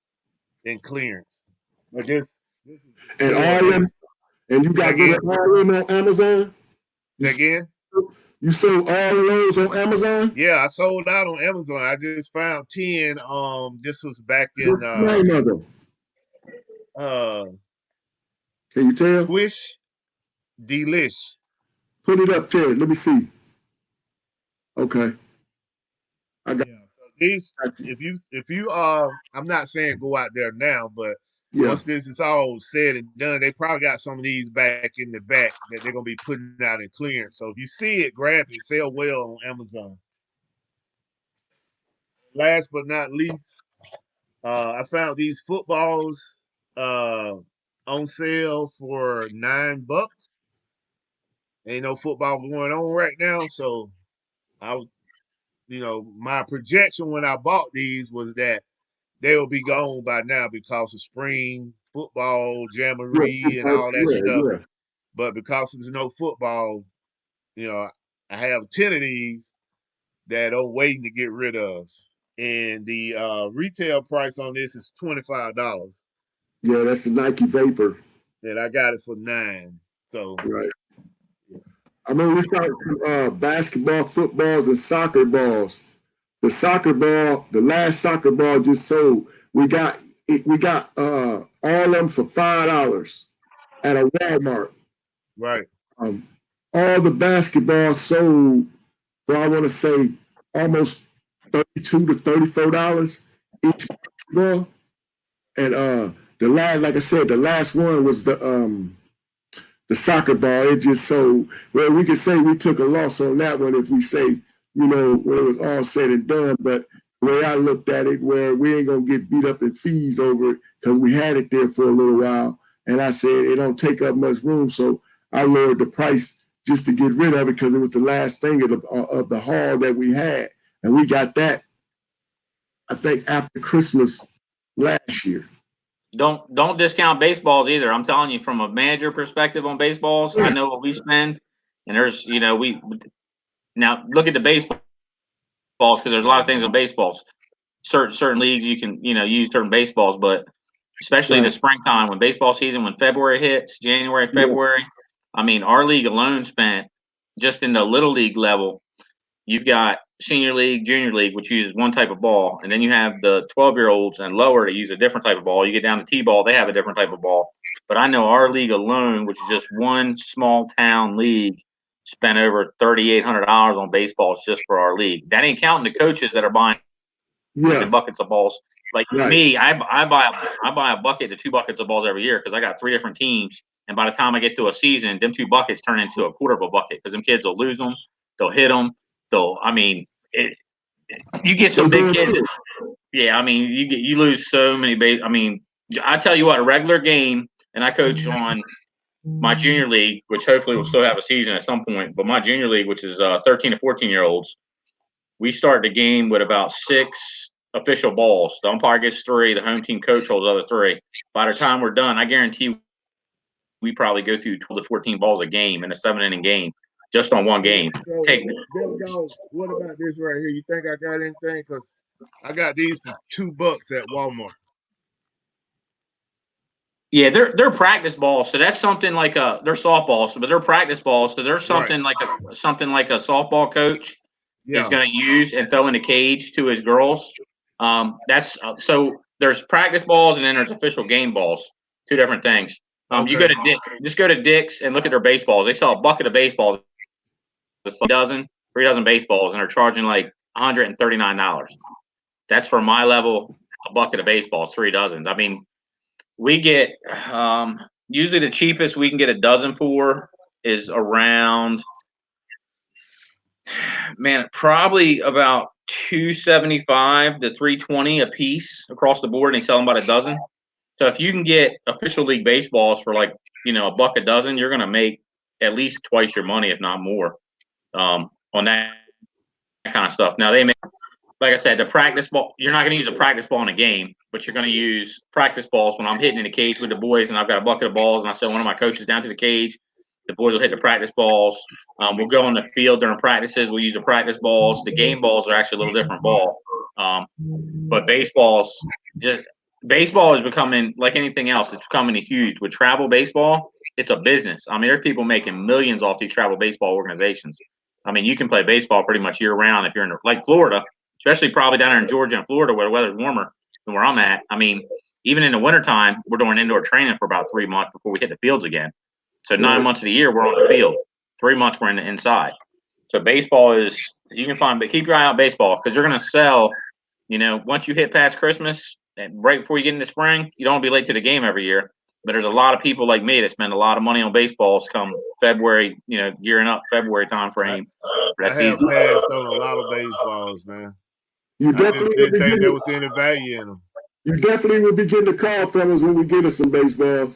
in clearance. But And all them, and you got rid of all of them on Amazon? Say again? You sold all of those on Amazon? Yeah, I sold out on Amazon. I just found 10. This was back in What's the name of them? Can you tell? Squish Delish. Put it up there. Let me see. Okay. I got So these, if you I'm not saying go out there now, but once this is all said and done, they probably got some of these back in the back that they're gonna be putting out in clearance. So if you see it, grab it. Sell well on Amazon. Last but not least, I found these footballs on sale for $9. Ain't no football going on right now, so my projection when I bought these was that they'll be gone by now because of spring football, jamboree, and all that stuff. Yeah. But because there's no football, I have 10 of these that I'm waiting to get rid of. And the retail price on this is $25. Yeah, that's the Nike Vapor. And I got it for $9. So right. I mean, we found basketball, footballs, and soccer balls. The soccer ball, the last soccer ball just sold. We got all of them for $5 at a Walmart. Right. All the basketball sold for, I want to say, almost $32 to $34 each ball. And the last one was the soccer ball. It just sold. Well, we could say we took a loss on that one if we say, when it was all said and done. But the way I looked at it, where we ain't gonna get beat up in fees over it because we had it there for a little while. And I said it don't take up much room, so I lowered the price just to get rid of it because it was the last thing of the haul that we had, and we got that, I think, after Christmas last year. Don't discount baseballs either. I'm telling you, from a manager perspective on baseballs, I know what we spend, and there's we now look at the baseballs because there's a lot of things on baseballs. Certain leagues you can use certain baseballs, but especially in the springtime when baseball season, when February hits, January, February. I mean, our league alone spent just in the little league level. You've got senior league, junior league, which uses one type of ball, and then you have the 12-year-olds and lower that use a different type of ball. You get down to T-ball, they have a different type of ball. But I know our league alone, which is just one small town league, spent over $3,800 on baseballs just for our league. That ain't counting the coaches that are buying buckets of balls. Like me, I buy a bucket to 2 buckets of balls every year because I got 3 different teams. And by the time I get to a season, them 2 buckets turn into a quarter of a bucket because them kids will lose them, they'll hit them. So I mean, you get some big kids. You lose so many. I mean, I tell you what, a regular game, and I coach on my junior league, which hopefully will still have a season at some point. But my junior league, which is 13 to 14-year-olds, we start the game with about 6 official balls. The umpire gets 3. The home team coach holds the other 3. By the time we're done, I guarantee we probably go through 12 to 14 balls a game in a 7-inning game. Just on one game. So, what about this right here? You think I got anything? Because I got these for $2 at Walmart. Yeah, they're practice balls, so that's something like they're softballs, but they're practice balls. So there's something like a softball coach is going to use and throw in the cage to his girls. So there's practice balls and then there's official game balls. 2 different things. You go to Dick's and look at their baseballs. They sell a bucket of baseballs. It's 3 dozen baseballs, and they're charging like $139. That's for my level, a bucket of baseballs, 3 dozens. I mean, we get usually the cheapest we can get a dozen for is around, probably about $275 to $320 a piece across the board, and they sell them by the dozen. So if you can get official league baseballs for like a buck a dozen, you're going to make at least twice your money, if not more. On that kind of stuff. Now they make, like I said, the practice ball. You're not going to use a practice ball in a game, but you're going to use practice balls when I'm hitting in the cage with the boys, and I've got a bucket of balls, and I send one of my coaches down to the cage. The boys will hit the practice balls. We'll go on the field during practices. We'll use the practice balls. The game balls are actually a little different ball. But baseball is becoming, like anything else, it's becoming huge. With travel baseball, it's a business. I mean, there's people making millions off these travel baseball organizations. I mean, you can play baseball pretty much year round if you're in like Florida, especially probably down there in Georgia and Florida where the weather's warmer than where I'm at. I mean, even in the wintertime, we're doing indoor training for about 3 months before we hit the fields again. So 9 months of the year, we're on the field. 3 months, we're in the inside. So baseball is, you can find, but keep your eye out baseball because you're going to sell, once you hit past Christmas, and right before you get into spring, you don't want to be late to the game every year. But there's a lot of people like me that spend a lot of money on baseballs come February, gearing up February time frame for that season. I have passed on a lot of baseballs, man. You I just definitely didn't think there was any value in them. You definitely will be getting a call from us when we get us some baseball.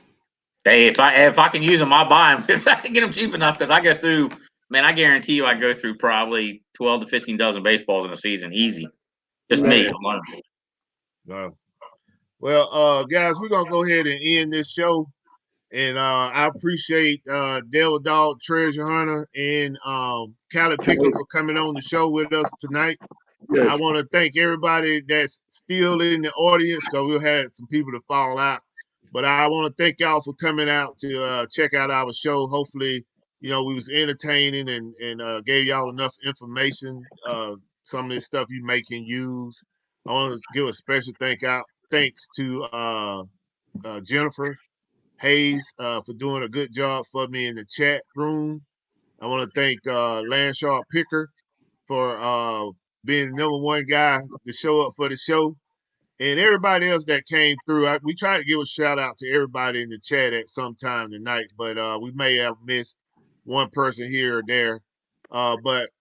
Hey, if I can use them, I'll buy them. If I can get them cheap enough, because I go through, man, I guarantee you I go through probably 12 to 15 dozen baseballs in a season, easy. Just me alone. Wow. Well, guys, we're gonna go ahead and end this show. And I appreciate Devil Dog Treasure Hunter and Cali Picker for coming on the show with us tonight. Yes. I want to thank everybody that's still in the audience because we'll have some people to fall out. But I want to thank y'all for coming out to check out our show. Hopefully, we was entertaining and gave y'all enough information. Some of this stuff you may can use. I want to give a special thanks to Jennifer Hayes for doing a good job for me in the chat room. I want to thank Landshark Picker for being the #1 guy to show up for the show. And everybody else that came through. We try to give a shout out to everybody in the chat at some time tonight, but we may have missed one person here or there. But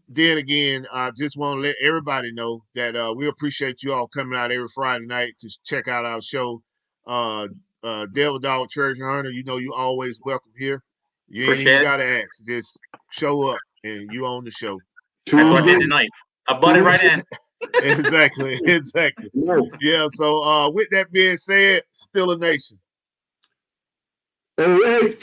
then again, I just want to let everybody know that we appreciate you all coming out every Friday night to check out our show. Devil Dog Treasure Hunter, you always welcome here. You ain't even got to ask. Just show up and you own the show. That's what I did tonight. I butted right in. Exactly. Yeah, so with that being said, still a nation. OHIO.